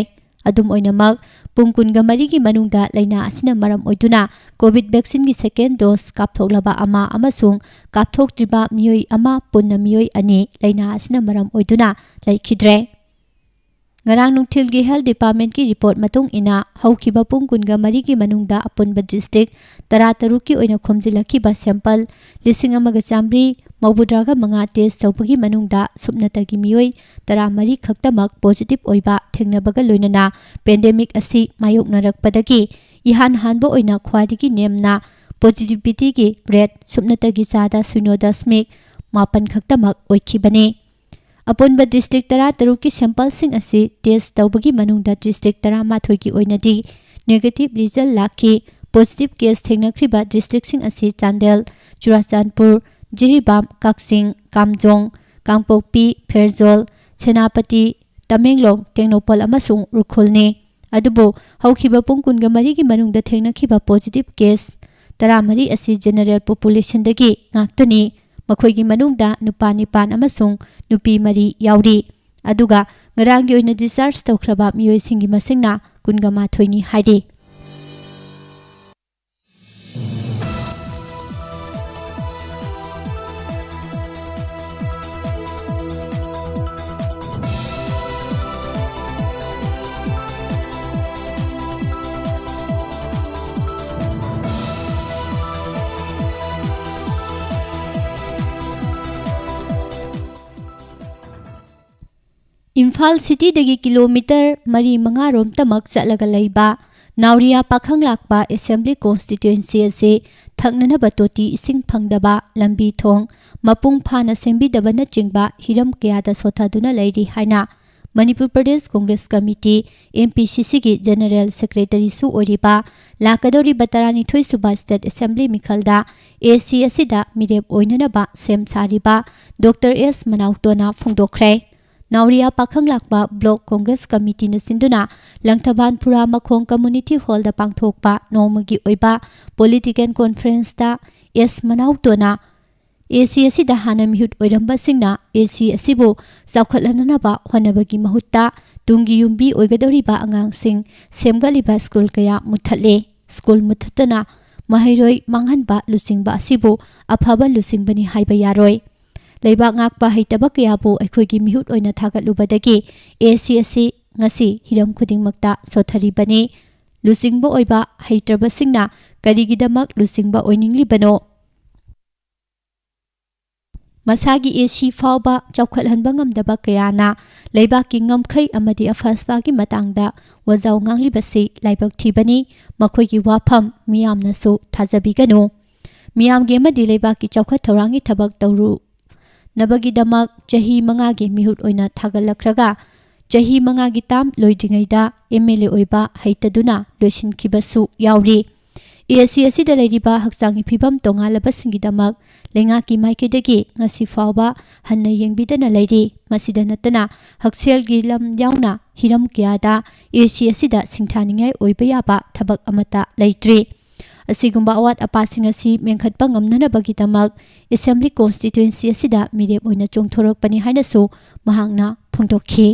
Speaker 2: ꯑꯗꯨꯝ ꯑꯣꯏꯅꯃꯛ ꯄꯨꯡ 24ꯒꯤ ꯃꯅꯨꯡꯗ ꯂꯩꯅꯥ ꯑꯁꯤꯅ ꯃꯔꯝ ꯑꯣꯏꯗꯨꯅ ꯀꯣꯚꯤꯗ ꯚꯦꯛꯁꯤꯟꯒꯤ ꯁꯦꯀꯦꯟ ꯗꯣꯖ ꯀꯥꯞꯊꯣꯛꯂꯕ ꯑꯃ ꯑꯃꯁꯨꯡ ꯀꯥꯞꯊꯣꯛꯇ꯭ꯔꯤꯕ ꯃꯤꯑꯣꯏ ꯑꯃ ꯄꯨꯟꯅ ꯃꯤꯑꯣꯏ 2 ꯂꯩꯅꯥ ꯑꯁꯤꯅ ꯃꯔꯝ ꯑꯣꯏꯗꯨꯅ ꯂꯩꯈꯤꯗ꯭ꯔꯦ ꯉꯔꯥꯡ ꯅꯨꯡꯊꯤꯜꯒꯤ ꯍꯦꯜꯊ ꯗꯤꯄꯥꯔꯠꯃꯦꯟꯠꯀꯤ ꯔꯤꯄꯣꯔꯠ ꯃꯇꯨꯡ ꯏꯟꯅ ꯍꯧꯈꯤꯕ ꯄꯨꯡ 24ꯒꯤ ꯃꯅꯨꯡꯗ ꯑꯄꯨꯟꯕ ꯗꯤꯁꯇ꯭ꯔꯤꯛ 13ꯀꯤ ꯑꯣꯏꯅ ꯈꯣꯝꯖꯤꯜꯂꯛꯈꯤꯕ ꯁꯦꯝꯄꯜ 1,900 मौबुद्रागा मंगा टेस्ट तौबगी मनुंगदा सुपनतगी मियोई तरा मरी खक्तमक पॉजिटिव ओइबा थेंगनबगा लोइनना पेंडेमिक असि मायोकनरकपदगी इहान हानबो ओइना ख्वादिगी नेमना पॉजिटिविटी की रेट सुपनतगी सादा 0.8 खक्तमक ओइखिबने अपुनबा डिस्ट्रिक्ट तरा तरुक की सैंपल सिंह असि टेस्ट तौबगी मनुंगदा डिस्ट्रिक्ट तरा माथोई की ओइनदी नेगेटिव रिजल्ट लाखी पॉजिटिव केस थेंगनख्रिबा डिस्ट्रिक्ट सिंह असि चांदेल चुराचांदपुर जिरीबाम काक्सिंग कामजोंग कांगपोकपी फेरजोल सेनापति तमेंगलोंग टेक्नोपॉल अमसुंग रुखुलने अदुबो हौखिबा पुंग कुनगा मरीगी मनुंगदा थेंगनखिबा पॉजिटिव केस तरामरी असि जनरल पॉपुलेशन दगी ngaktuni मखोइगी मनुंगदा नुपा निपान अमसुंग नुपी मरी याउरी अदुगा ngaraंगी ओइना डिस्चार्ज तौख्रबा मियोइसिंगी मसिंगना कुनगा माथोइनी हाइदे इम्फाल सिटी दगी किलोमीटर मरी मंगा रोम तमक चलगा लैबा नावरिया पाखंग लाकपा असेंबली कॉन्स्टिट्यूएंसी से थकननबा तोटी इसिंग फंगदबा लंबी थोंग मपुंग फाना सेंबीदबना चिंगबा हिरम कयादा सोथादुना लैरी हाइना मणिपुर प्रदेश कांग्रेस कमिटी एमपीसीसी की जनरल सेक्रेटरी सु ओरिबा लाकदोरी बतरानी थोई सुबा स्टेट असेंबली मिखलदा एसी असिदा मिरेप ओइननबा सेम सारिबा डॉक्टर एस मनाउतोना फुंगदोखरे नावरिया पाखंग लाकपा ब्लॉक कांग्रेस कमिटी न सिंधुना लंगथबान पुरा मखोंग कम्युनिटी हॉल दा पांगथोकपा नोमगी ओइबा पॉलिटिकल कॉन्फ्रेंस दा एस मनाउतोना एसी असिदा हाना मिहुट ओइरंबा सिंगना एसी असिबो साखलननबा होनबगी महुत्ता तुंगी युम्बी ओइगदोरिबा अंगांगसिंग सेमगलिबा स्कूल कया मुथले स्कूल मुथतना महैरोय मांगहनबा लुसिंगबा असिबो अफबा लुसिंगबनी हाइबा यारोय लेबाक ngakpa haitaba kyabu akhoi mihut oina thagatlubadagi AC asi ngasi hiram khudingmakta sothari bani lusingba oiba haitraba singna karigidamak lusingba oininglibano masagi AC fawba chawkhathanba ngamdaba kayana leibaki ngamkhai amadi afasba gi matangda wajaw nganglibasi laibak thibani makhoi gi wafam miyamna su thajabiganu miyam ge amadi leibaki chawkhat thorangi thabak tawru नबगीदमक चही मंगागी मिहुट ओइना थागलखरगा चही मंगागी ताम लोइद्रिङैदा MLA ओइबा हैतदुना लोइसिनखिबसु याउरी AC असिदा लैरिबा हक्सांगी फिबम तोंगालबसिंगिदमक लेंगाकी माइकेदगी ngasi फावबा हन्ना येंगबिदना लैरि मसिदा नतना हक्सेलगी lump याउना Hiram क्यादा AC असिदा सिंथानिङै ओइबा याबा थबक अमता लैत्रि असिगुम्बा अवात अपासिंग असि मेंखटपा ngamnanabagidamak assembly constituency asida mirep oina chongthorokpani hainasu mahangna phungdokhi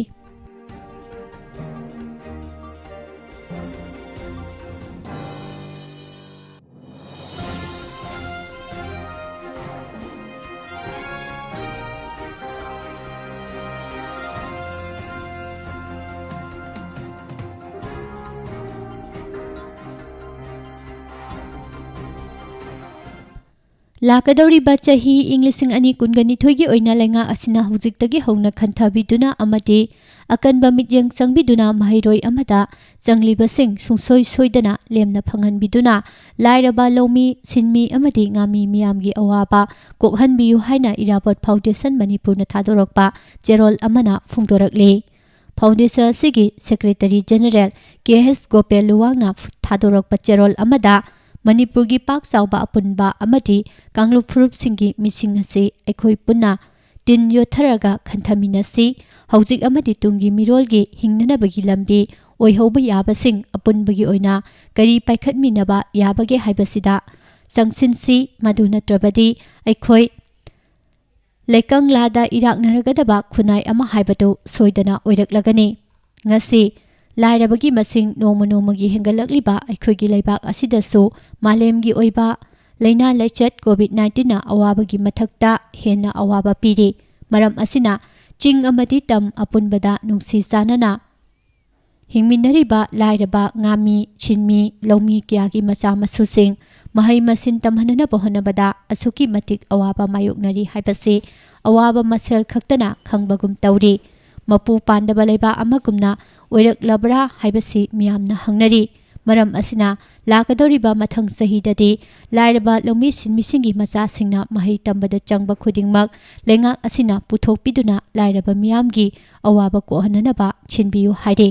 Speaker 2: लाकदौरी बच्ची इंग्लिशिंग अनि कुनगनिथोगी ओइना लेंगा असिना हुजिक्तगी हौना खंथाबिदुना अमदि अकनबा मित्यंग चंगबिदुना महैरोय अमदा चंगलिबसिंग सुंसोय सोयदना Lemna फंगनबिदुना लाइरबा लौमी सिनमी अमदि ngaमी मियामगी अवाबा कोकहनबियु हाइना इरापत foundation मणिपुरना थादोरकपा जेरोल अमना फुंगदोरकले फाउंडेशन सिगी सेक्रेटरी जनरल केएस गोपेल लुवांगना थादोरकपा जेरोल अमदा मणिपुर की पाक चाउबा अपुनबा अमदि कांगलुप फुरुप सिंगी मिसिंग असे अखोई पुन्ना तिन योथरगा खंथमिनसी हौजिक अमदि तुंगी मिरोलगी हिंगनबगी लंबी ओइहौबा याबसिंग अपुनबगी ओइना करी पाइखटमिनबा याबगे हाइबसिदा संगसिनसी मधु नत्रबदी अखोई लेकंगलादा इराकनरगदबा खुनाई अमा हाइबदो सोइदना ओइरकलगनी ngasi लाइरबगी मसिंग नोम नोमगी हेंगलकलिबा अखोइगी लेबाक असिदसु मालेमगी ओइबा लेना लेचत कोविड-19 ना अवाबगी मथक्ता हेना अवाबा पीरी मरम असिना चिंग अमदि तम अपुनबदा नुंसी चानना हिंगमिनरिबा लाइरबा ngaमी छिनमी लौमी क्यागी मचा मसुसिंग mahai masin tamhanana bohanabada asuki matik awaba mayoknari haibasi awaba masel khaktana khangbagum tawri mapu pandaba leba amagumna oirak labra haibasi miyamna hangnari maram asina lakadoriba mathang sahidadi lairaba lomi sinmisingi macha singna mahai tambada changba khudingmak lenga asina puthokpiduna lairaba miyamgi awaba kohananaba chinbiyu haide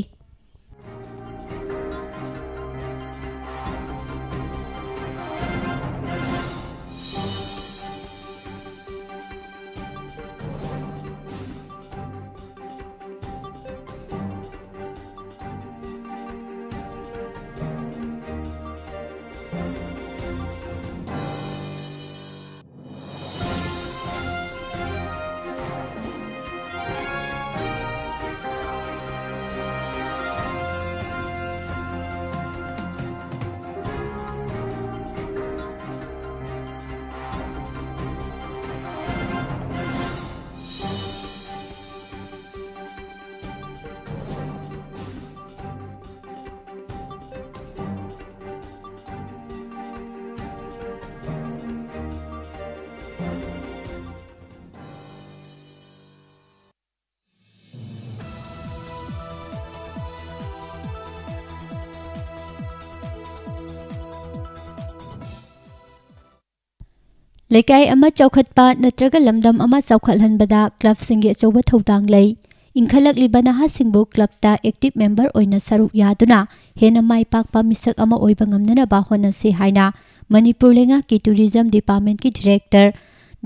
Speaker 2: Lekai ama chawkhatpa natraga lamdam ama chawkhathanbada club singi achawba thodang lei inkhalak libana ha singbu club ta active member oina saruk yaduna hena mai pakpa misak ama oiba ngamnana ba hona se haina Manipur lenga ki tourism department ki director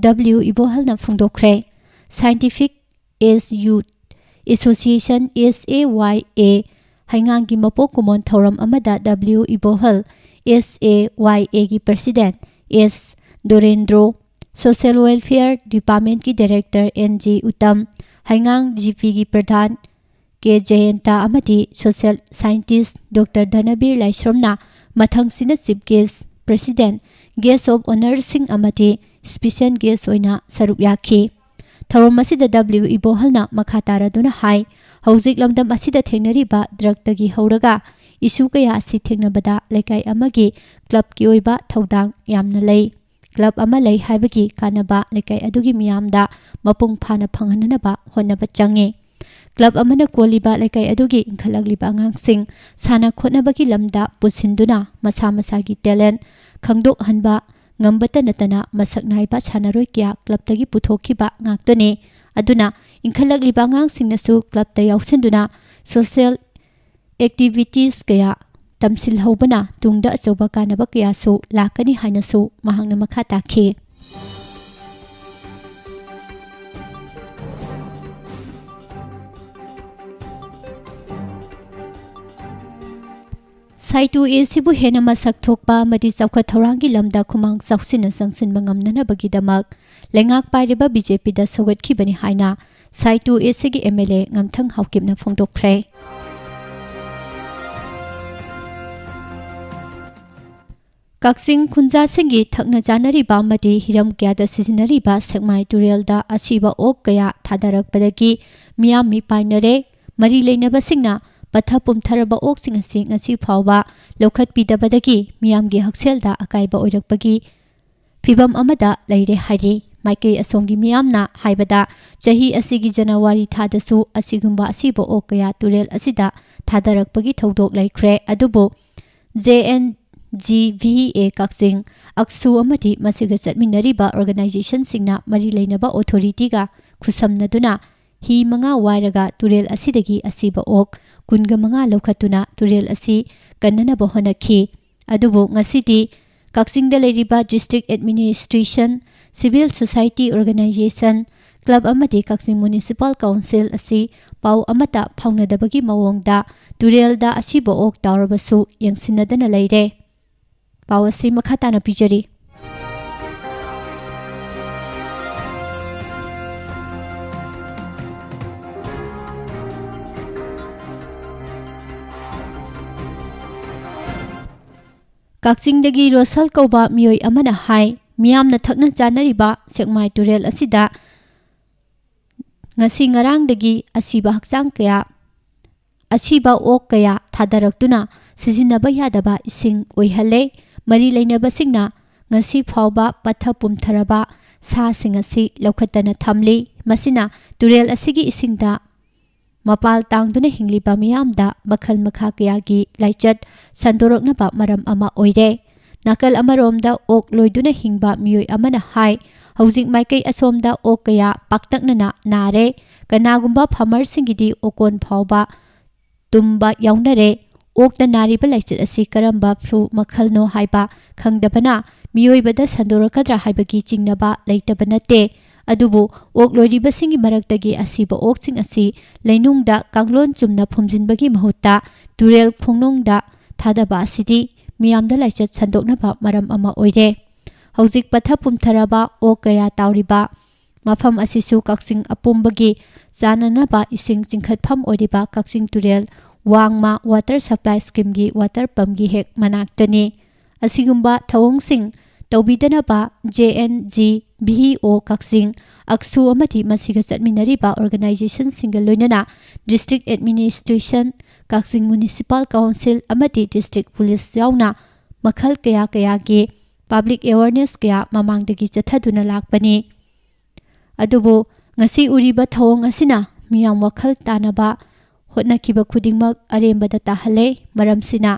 Speaker 2: W Ibohal na phungdokre scientific is youth association SAYA haingang ki mapo kumon thoram amada W Ibohal SAYA ki president is Dorendro Social Welfare Department की Director NG Uttam Haingang GP की प्रधान के Jayanta अमति Social Scientist Dr. Dhanabir Laishromna मथंग Cina Chief Guest President Guest of Honor Singh अमति Special Guest ओइना सरुक याखी थौरम असिदा W Ibohalna मखातारादुना हाई हौजिक लमदम असिदा थेंगनरिबा ड्रग तगी हौरगा इशू कया असि थेंगनबदा लेकाई अमगी क्लब की ओइबा थौदांग यामना लई क्लब अमा लई हाइबगी कानबा लेकाई अदुगी मियामदा मपुंग फाना फंगहननबा होनबा चंगे क्लब अमना कोलिबा लेकाई अदुगी इंखलगलिबा अंगांगसिंग साना खोनबगी लमदा पुसिंदुना मसा मसागी talent खंगदोक हनबा ngambata natana masak naiba chanaroi kya club tagi puthokhiba ngaktone aduna inkhalakliba ngangsingnasu club ta yausenduna social activities kaya tamsil hobana tungda achauba kanaba kya su lakani hainasu mahangna makha takhi Saitu esibu hena masak thokpa mati chawkha thorangi lamda khumang chawsina sangsin bangamnana bagidamak lengak pairiba BJP da sawat khibani haina Saitu esigi MLA ngamthang haukimna phongdokkhre Kaksing khunja singi thakna janari ba mati hiram kya da sizinari ba sekmai turel da asiba ok kaya thadarak padagi miyam mi painare mari leinaba singna patha pumtharaba oksing asi ngasi phawba lokhat pidabadagi miyamgi hakselda akaiba oirakpagi phibam amada leire hairi maikei asomgi miyamna haibada chahi asigi January thadasu asigumba asibo okaya turel asida thadarakpagi thodok laikhre adubo JNGVA Kaksing Aksu amati masiga chatminariba organization singna mari leinaba authority ga khusamnaduna hi manga wairaga turel asidagi asiba ok kunga manga lokhatuna turel asi kannana bohonakhi adubu ngasidi Kaksingda leiriba district administration civil society organization club amati Kaksing municipal council asi pau amata phaunadabagi mawongda turelda asiba ok tawrabasu yangsinadana leire pau asi makhatana pijari Kakchingdagi Rosal Kauba Mioi Amana Hai Miyamna Thakna Janariba Sekmai Turel Asida Ngasi Ngarangdagi Asiba Hakchang Kaya Asiba Ok Kaya Thadaraktuna Sizinaba Yadaba Ising Oihale mari leinabasingna ngasi phawba patha pumtharaba sa sing asi lokhatana thamli masina turel asigi isingda mapal tangduna hingliba miyamda makhal makha kayagi laichat sandoroknaba maram ama oire nakal amaromda ok loiduna hingba miyoi amana hai hojik maikai asomda ok kaya paktaknana nare kanagumba farmer singidi okon phawba tumba yaunare okta nariba laichat asi karamba flu makhalno haiba khangdabana miyoibada sandorakadra haibagi chingnaba leitabana nate adubu ok loiribasingi maraktagi asiba oksing asi leinungda kanglon chumna phumjinbagi mahutta turel khongnongda thadaba asidi miyamda laichat sandoknaba maram ama oire hojik patha pumtharaba ok kaya tawriba mafam asisu kaksing apumbagi chananaba ising chingkhatpham oiriba kaksing turel wangma water supply scheme gi water pump gi hek manaktani asigumba thawngsing tawbidanaba JNG BO kaksing aksu amati masiga chatminariba organization single loinana district administration kaksing municipal council amati district police yauna makhal kaya kaya gi public awareness kaya mamangdagi chathaduna lakpani adubu ngasi uriba thawng asina miyam wakhal tanaba hotnakiba khudingmak arembada tahale maramsina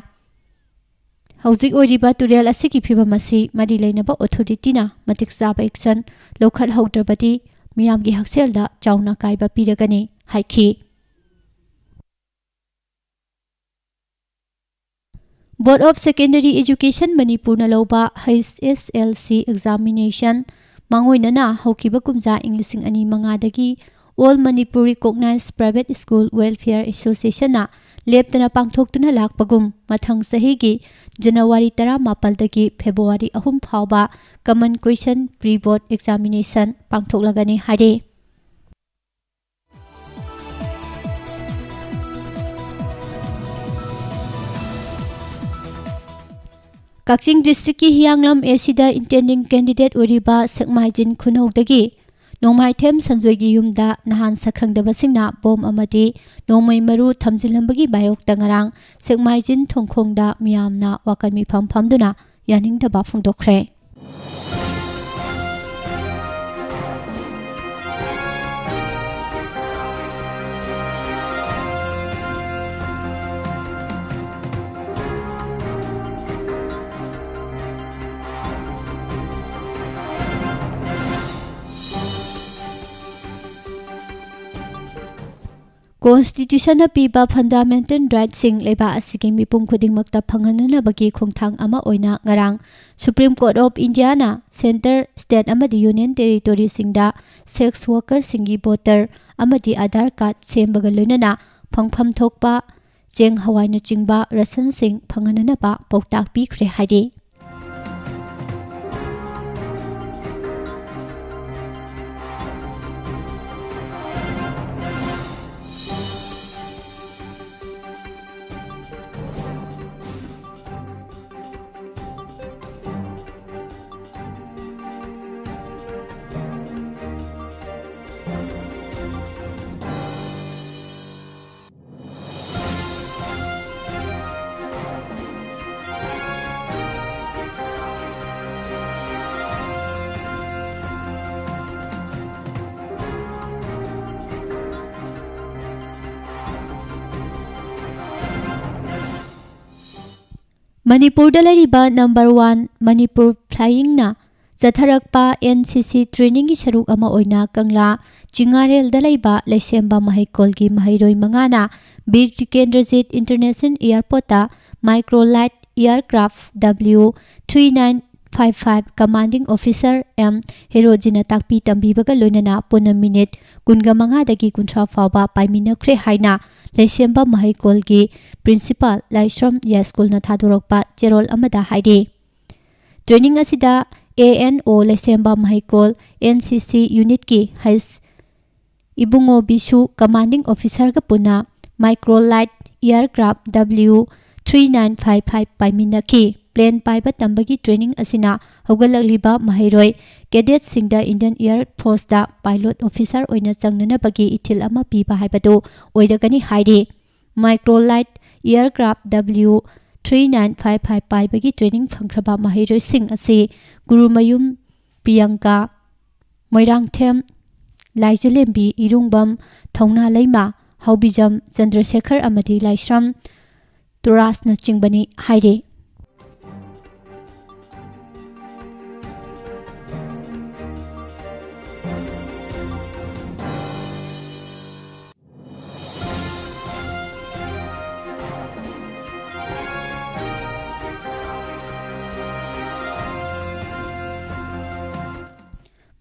Speaker 2: hojik oiriba turel asiki phibam asi mari leinaba authority na matik chaba action lokhat haudrabadi miyamgi hakselda chauna kaiba piragani haiki Board of Secondary Education Manipur na loba HSLC examination mangoinana haukiba kumja English ani mangadagi All Manipur Recognized Private School Welfare Association na leptana pangthoktuna lakpagum mathang sahigi January 18 dagi February 3 phawba common question pre-board examination pangthoklagani hari Kakching district ki Hianglam Asida intending candidate oriba Sakmaijin Khunhaudagi Nongmai Them Sanjoigi Yumda Nahan Sakhangdabasingna Bom Amadi Nongmai Maru Thamjilhambagi Bayok Tangarang Sakmaijin Thongkhongda Miyamna Wakanmi Phamduna Yaningdaba Phongdokkhre Constitution na piba fundamental rights sing leba asigi mipum khudingmakta phangananabagi khongthang ama oina ngarang Supreme Court of India na center state amadi union territory singda sex worker singi voter amadi Aadhaar card sembaga loinana phangpham thokpa cheng hawaina chingba ration sing phangananaba pautak pikhre haidi Manipur da lariba number 1 Manipur flying na Zatharakpa NCC training gi saruk ama oina kangla Chingarel da laiba Laisemba Mahaikol gi Mahairoi mangana Bir Tikendrajit International Airport ta Microlight Aircraft W3955 Commanding Officer M Herojina takpi tambibaga loinana puna minute kunga manga dagi kuntra fawba paiminakhre haina Laisemba Mahaikol gi Principal Laishram Yaskul na thadorokpa cherol amada haidi Training asida ANO Laisemba Mahaikol NCC unit ki Hais Ibungo Bisu Commanding Officer ka puna Microlight Aircraft W3955 paiminaki plane paiba tambagi training asina hogalagliba Mahairoi cadet singda Indian Air Force da pilot officer oina changnana bagi ithil ama piba haibadu oidagani haidi Microlight Aircraft 3955 पाइबगी training फंख्रबा महिरोइसिंग असे Gurumayum Priyanka Moirangthem लाइजलेम्बी इरुंगबम थौना lemma हौबिजम Chandrashekhar अमदी Laishram तुरासना चिंगबनी हाइरे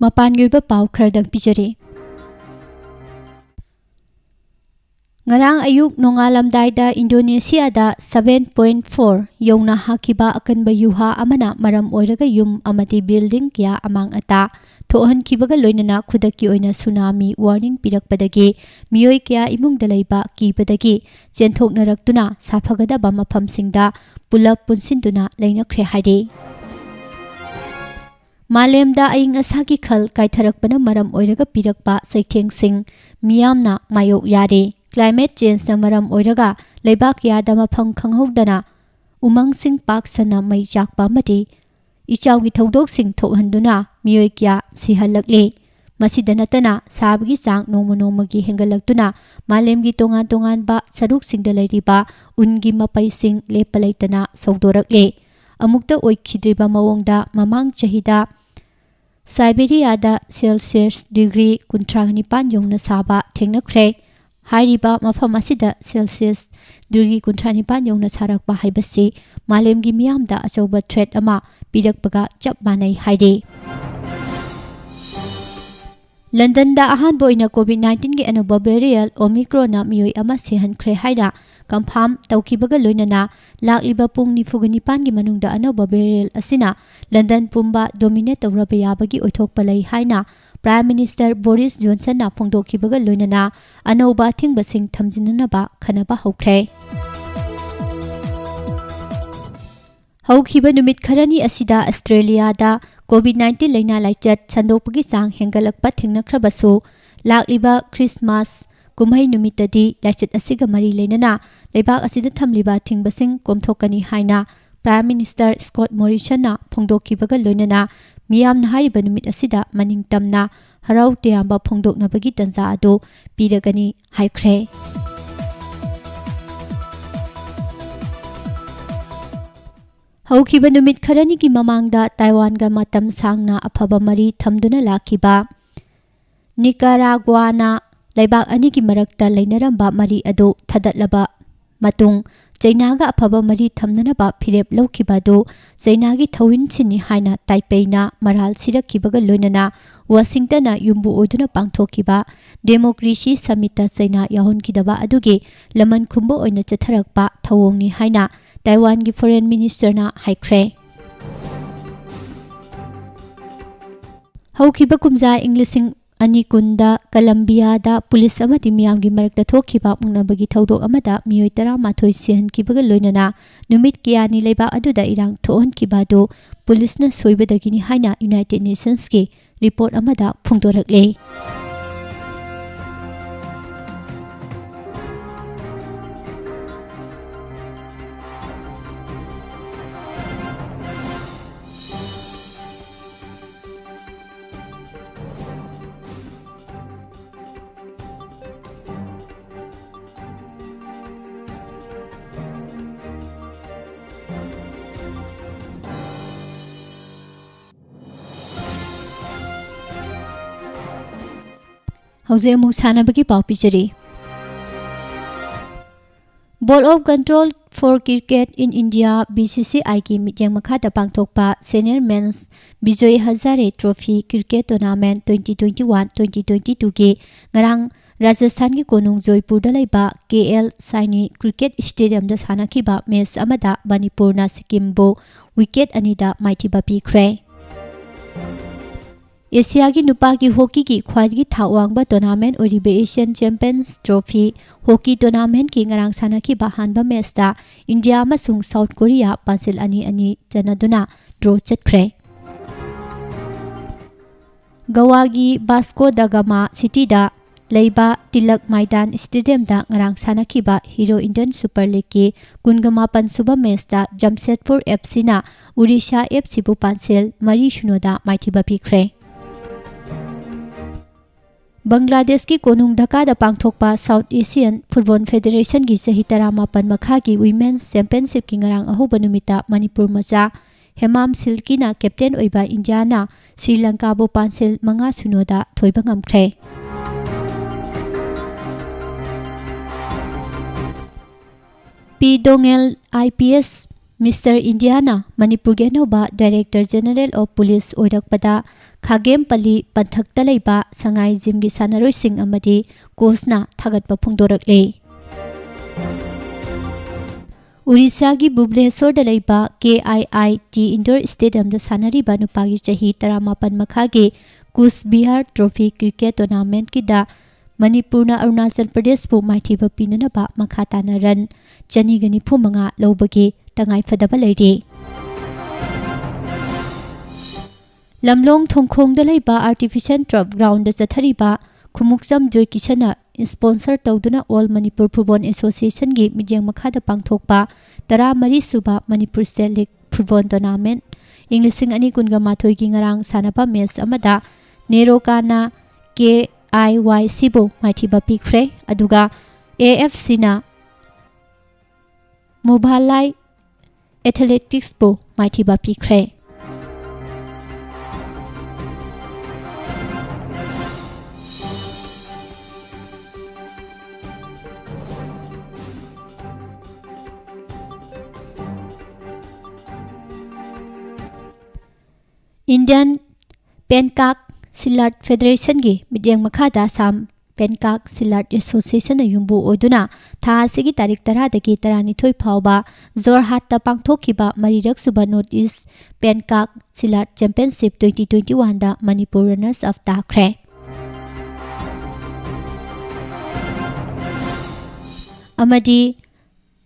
Speaker 2: मपानगुब pav खरदंग पिजरी ngarang ayuk nongalamdaida Indonesia 7.4 yongna hakiba akanba yuha amana maram oiraga yum amati building kya amang ata thohan kibaga loinana khudaki oina tsunami warning pirakpadagi miyoi kya imungda leiba kibadagi chenthoknaraktuna safagada ba maphamsingda pulap punsinduna leinakhre haide Malemda aying asagi khal kaitharakpana maram oiraga pirakpa saitheng miyamna mayok yare climate change na maram oiraga leibak yada mafam khanghodana umang sing pak sana mai jakpa mati ichawgi thodok sing thohanduna miyoi kya sihalakle masidanatana sabgi sang nomagi hengalaktuna malemgi tongan ba saruk singda leiriba ungi mapai sing lepalaitana sawdorakle amukta oikhidriba mawongda mamang chahida Siberia Celsius degree 39 yongna saba thengnakhre hairiba mafam asida Celsius degree 39 yongna sarakba haibasi malemgi miyamda achauba threat ama pirakpaga chap manai haide London da ahan boina COVID-19 gi anuba variant Omicron na miyoi ama sehan khre haida confirm tawkibaga loinana lakliba pung nifugani gi manungda anuba variant asina London pumba dominate tawraba yabagi oithok palai haina Prime Minister Boris Johnson na phongdokhibaga loinana anuba thingbasing thamjinana ba khanaba hokre Hawkhiba numit kharani asida Australia da COVID-19 laina laichat chandopagi sang hengalakpa thengnakhrabasu lakliba Christmas kumhai numitadi laichat asiga mari leinana leibak asida thamliba thingbasing komthokani haina Prime Minister Scott Morrison na phongdokhibaga loinana miyamna hariba numit asida maningtamna harau teyamba phongdoknabagi tanja ado piragani haikre Hawkiba numit kharani ki mamangda Taiwan ga matam sangna afaba mari thamduna lakhiba Nicaragua na laibak ani ki marakta leinaramba mari adu thadatlaba matung China ga afaba mari thamnana ba phirep lokhiba do China gi thawin chini haina Taipei na maral sirakhibaga loinana Washington na yumbu oduna pangthokhiba Democracy Summit ta China yahonkidaba adugi laman khumbo oina chatharakpa thawongni haina Taiwan ki Foreign Minister na haikre Hawkiba kumja Englising ani kunda Colombia da police amati miyamgi marakta thokhiba mungnabagi thodok amada miyoi 13 sehan kibaga loinana numit kiyani leiba aduda irang thohon kibado police na soibadagini haina United Nations ki report amada phungdorakle Hauze amuk sanabagi pau pichari Board of Control for Cricket in India BCCI ki mityang makhata pangthokpa Senior Men's Bijoy Hazare Trophy Cricket Tournament 2021-2022 ki ngarang Rajasthan ki konung Joypur da laiba KL Saini Cricket Stadium da sanakhiba match amada Manipur na Sikkim bo wicket anida maithiba pikre Asia ki nupa ki hockey ki khwagi thawangba tournament oribe Asian Champions Trophy hockey tournament ki ngarang sanaki bahanba match da India amasung South Korea pansil ani janaduna draw chatkre Goa gi Vasco da Gama city da ꯂꯩꯕ ꯇꯤꯂꯛ ꯃꯥꯏꯗꯥꯟ ꯁ꯭ꯇꯦꯗꯤꯌꯝꯗ ꯉꯔꯥꯡ ꯁꯥꯟꯅꯈꯤꯕ hero Indian super ꯂꯤꯒꯀꯤ 28 ꯁꯨꯕ ꯃꯦꯆꯇ ꯖꯝꯁꯦꯗꯄꯨꯔ FCꯅ ꯎꯔꯤꯁꯥ FCꯕꯨ ꯄꯥꯟꯁꯤꯜ 4-0ꯗ ꯃꯥꯏꯊꯤꯕ ꯄꯤꯈ꯭ꯔꯦ꯫ ꯕꯪꯒ꯭ꯂꯥꯗꯦशꯀꯤ ꯀꯣꯅꯨꯡ ꯙꯥꯀꯥꯗ ꯄꯥꯡꯊꯣꯛꯄ south Asian football ꯐꯦꯗꯦꯔꯦꯁꯟꯒꯤ ꯆꯍꯤ 18 ꯃꯈꯥꯒꯤ ꯋꯤꯃꯦꯟꯁ ꯆꯦꯝꯄꯤꯌꯟꯁꯤꯞꯀꯤ ꯉꯔꯥꯡ ꯑꯍꯧꯕ ꯅꯨꯃꯤꯠꯇ ꯃꯅꯤꯄꯨꯔ ꯃꯆꯥ ꯍꯦꯃꯥꯝ ꯁꯤꯜꯀꯤꯅ ꯀꯦꯞꯇꯦꯟ ꯑꯣꯏꯕ ꯏꯟꯗꯤꯌꯥꯅ ꯁ꯭ꯔꯤꯂꯪꯀꯥꯕꯨ ꯄꯥꯟꯁꯤꯜ 5-0ꯗ ꯊꯣꯏꯕ ꯉꯝꯈ꯭ꯔꯦ꯫ ꯄꯤ ꯗꯣꯡꯉꯦꯜ IPS ꯃꯤꯁꯇꯔ ꯏꯟꯗꯤꯌꯥꯅ ꯃꯅꯤꯄꯨꯔꯒꯤ ꯑꯅꯧꯕ ꯗꯥꯏꯔꯦꯛꯇꯔ ꯖꯦꯅꯔꯦꯜ ꯑꯣꯐ ꯄꯨꯂꯤꯁ ꯑꯣꯏꯔꯛꯄꯗ ꯈꯥꯒꯦꯝꯄꯜꯂꯤ ꯄꯟꯊꯛꯇ ꯂꯩꯕ ꯁꯉꯥꯏ ꯖꯤꯝꯒꯤ ꯁꯥꯟꯅꯔꯣꯏꯁꯤꯡ ꯑꯃꯗꯤ ꯀꯣꯆꯅ ꯊꯥꯒꯠꯄ ꯐꯣꯡꯗꯣꯔꯛꯂꯤ꯫ उड़ीसागी भुवनेश्वरद लेबा KIIT इंडोर स्टेडियम सानरीबा नुपागी चही 18 मखागी कुछ बिहार ट्रॉफी क्रिकेट टूर्नामेंट की मणिपुरना अरुणाचल प्रदेश बु माइथीबा पीननबा मखा ताना रन 294 लौबगी तंगाई फदबा लेरी। लमलोंग थोंखोंग लेबा आर्टिफिशियल टर्फ ग्राउंड चथरीबा खुमुक्सम जोय किशना स्पॉन्सर तौदुना ऑल मणिपुर फुटबॉल एसोसिएशन की मिजेंग मखादा पांगथोकपा 13 सुबा Manipur state league football tournament इंग्लिशिंग 2018 की ngarang सानबा मैच अमदा नेरोकाना KIYC बु माइथीबा पिख्रे अदुगा AFC ना मोबालाई एथलेटिक्स बु माइथीबा पिख्रे। इंडियन पेनकाक सिलाट फेडरेशन की मिडियम मखादा साम पेनकाक सिलाट एसोसिएशन युम्बु ओदुना थासिगी तारीख 10 की 12 फावबा जोरहाट पांगथोखिबा मरीरक सुबा north east pencak silat championship 2021 दा मणिपुर रनर्स अप ताख्रे। अमदी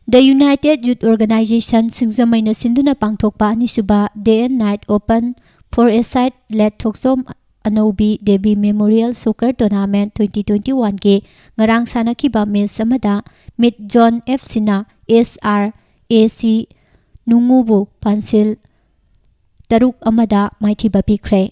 Speaker 2: द यूनाइटेड यूथ ऑर्गेनाइजेशन सिंगजमैना सिंधुना पांगथोकपा अनिसुबा day and night open for a side late Thoksom Anobi Devi memorial soccer tournament 2021 के ngarang सानखिबा मैच अमदा मिड जोन FC ना SRAC नुंगुबु पांसिल 3 माइथीबा पिख्रे।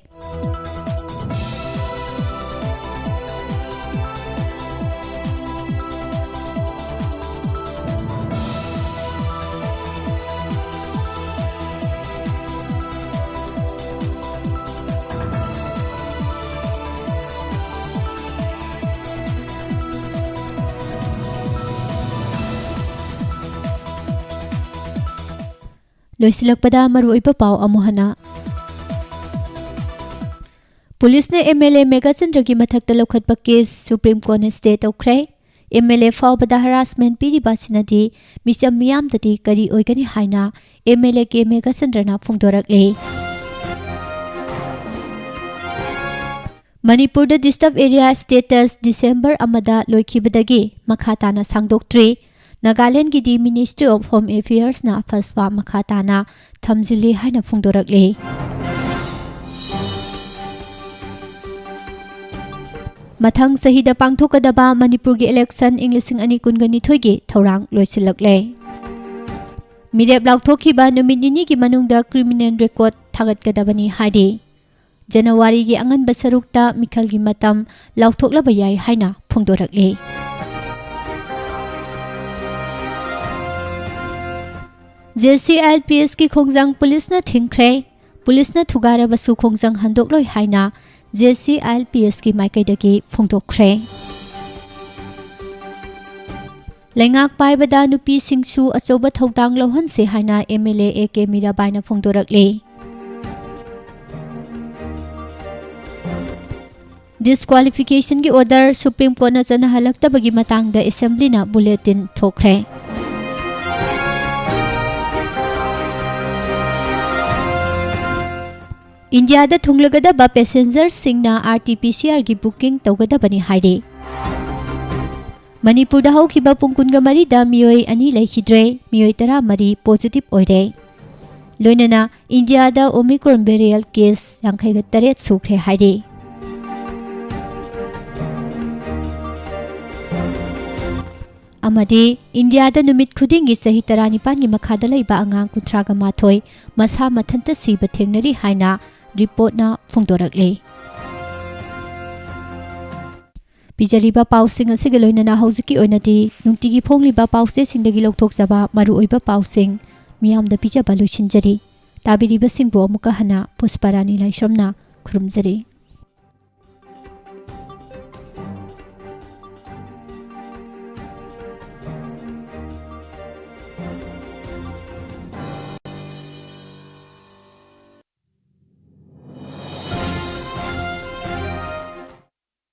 Speaker 2: लोइसिलकपदा मरुइबा पाव अमुहना पुलिस ने MLA मेगाचंद्र की मथक्ता लौखटपा केस सुप्रीम कोर्ट ने स्टे तौख्रे। MLA फावबदा हरासमेंट पीरिबासिनदी मिचम मियामददी करी ओइगनी हाइना MLA के मेगाचंद्रना फोंदोरकले। मणिपुर डिस्टर्ब एरिया स्टेटस दिसंबर अमदा लोइखिबदगी मखाताना सांगदोक्ट्री। नागालैंड की दी मिनिस्ट्री ऑफ होम अफेयर्स ना फसवा मखाताना थमजिली हाइना फोंदोरकले। मथंग सहीदा पांगथोकदबा मणिपुर की इलेक्शन इंग्लिशिंग 2022 की थौरांग लोइसिलकले। मिरेप लाउथोखिबा नुमित निनी की मनुंगदा क्रिमिनल रिकॉर्ड थागतकदबनी हाइदे जनवरी की अंगनबा सरुकता मिखल की मतम लाउथोकलबा याय हाइना फोंदोरकले। JCILPS की खोंगजंग पुलिस न थिंख्रे। पुलिस न थुगारबसु खोंगजंग हंदोकलोय हाइना JCILPS की माइकैदगी फोंदोक्ख्रे। लेंगाक पाइबदा नुपी सिंगसु अचौबा थौदांग लौहनसे हाइना MLA AK मीराबाईना फोंदोरकले। डिस्क्वालिफिकेशन की ऑर्डर सुप्रीम कोर्ट न चनहलक्तबगी मतंगदा असेंबली ना बुलेटिन थोख्रे। इंडिया दा थुंगलगदबा पैसेंजर सिंगना RT-PCR की बुकिंग तौगदबनी हाइदे। मणिपुर दा हौखिबा पुंकुनगा मरीदा मियोय अनि लेखिद्रे मियोय 13 पॉजिटिव ओइरे। लोइनना इंडिया दा ओमिक्रॉन वेरिएंट केस 58 सुख्रे हाइदे। अमदी इंडियादा नुमित खुदिंगी सही 19 की मखादा लैबा अंगांग 38 मसा मथंत सीबा थेंगनरी हाइना रिपोर्टना फोंदोरकले पिजरीबा पाउसिंग असिग लोइनना हौजिकी ओइनदी नुंतिगी फोंगलिबा पाउसे सिंदगी लौथोकजबा मरु ओइबा पाउसिंग मियामदा पिजबा लुसिनजरी ताबिरिबा सिंगबो अमुका हना पुष्पारानी लाइसोमना खुरुमजरी।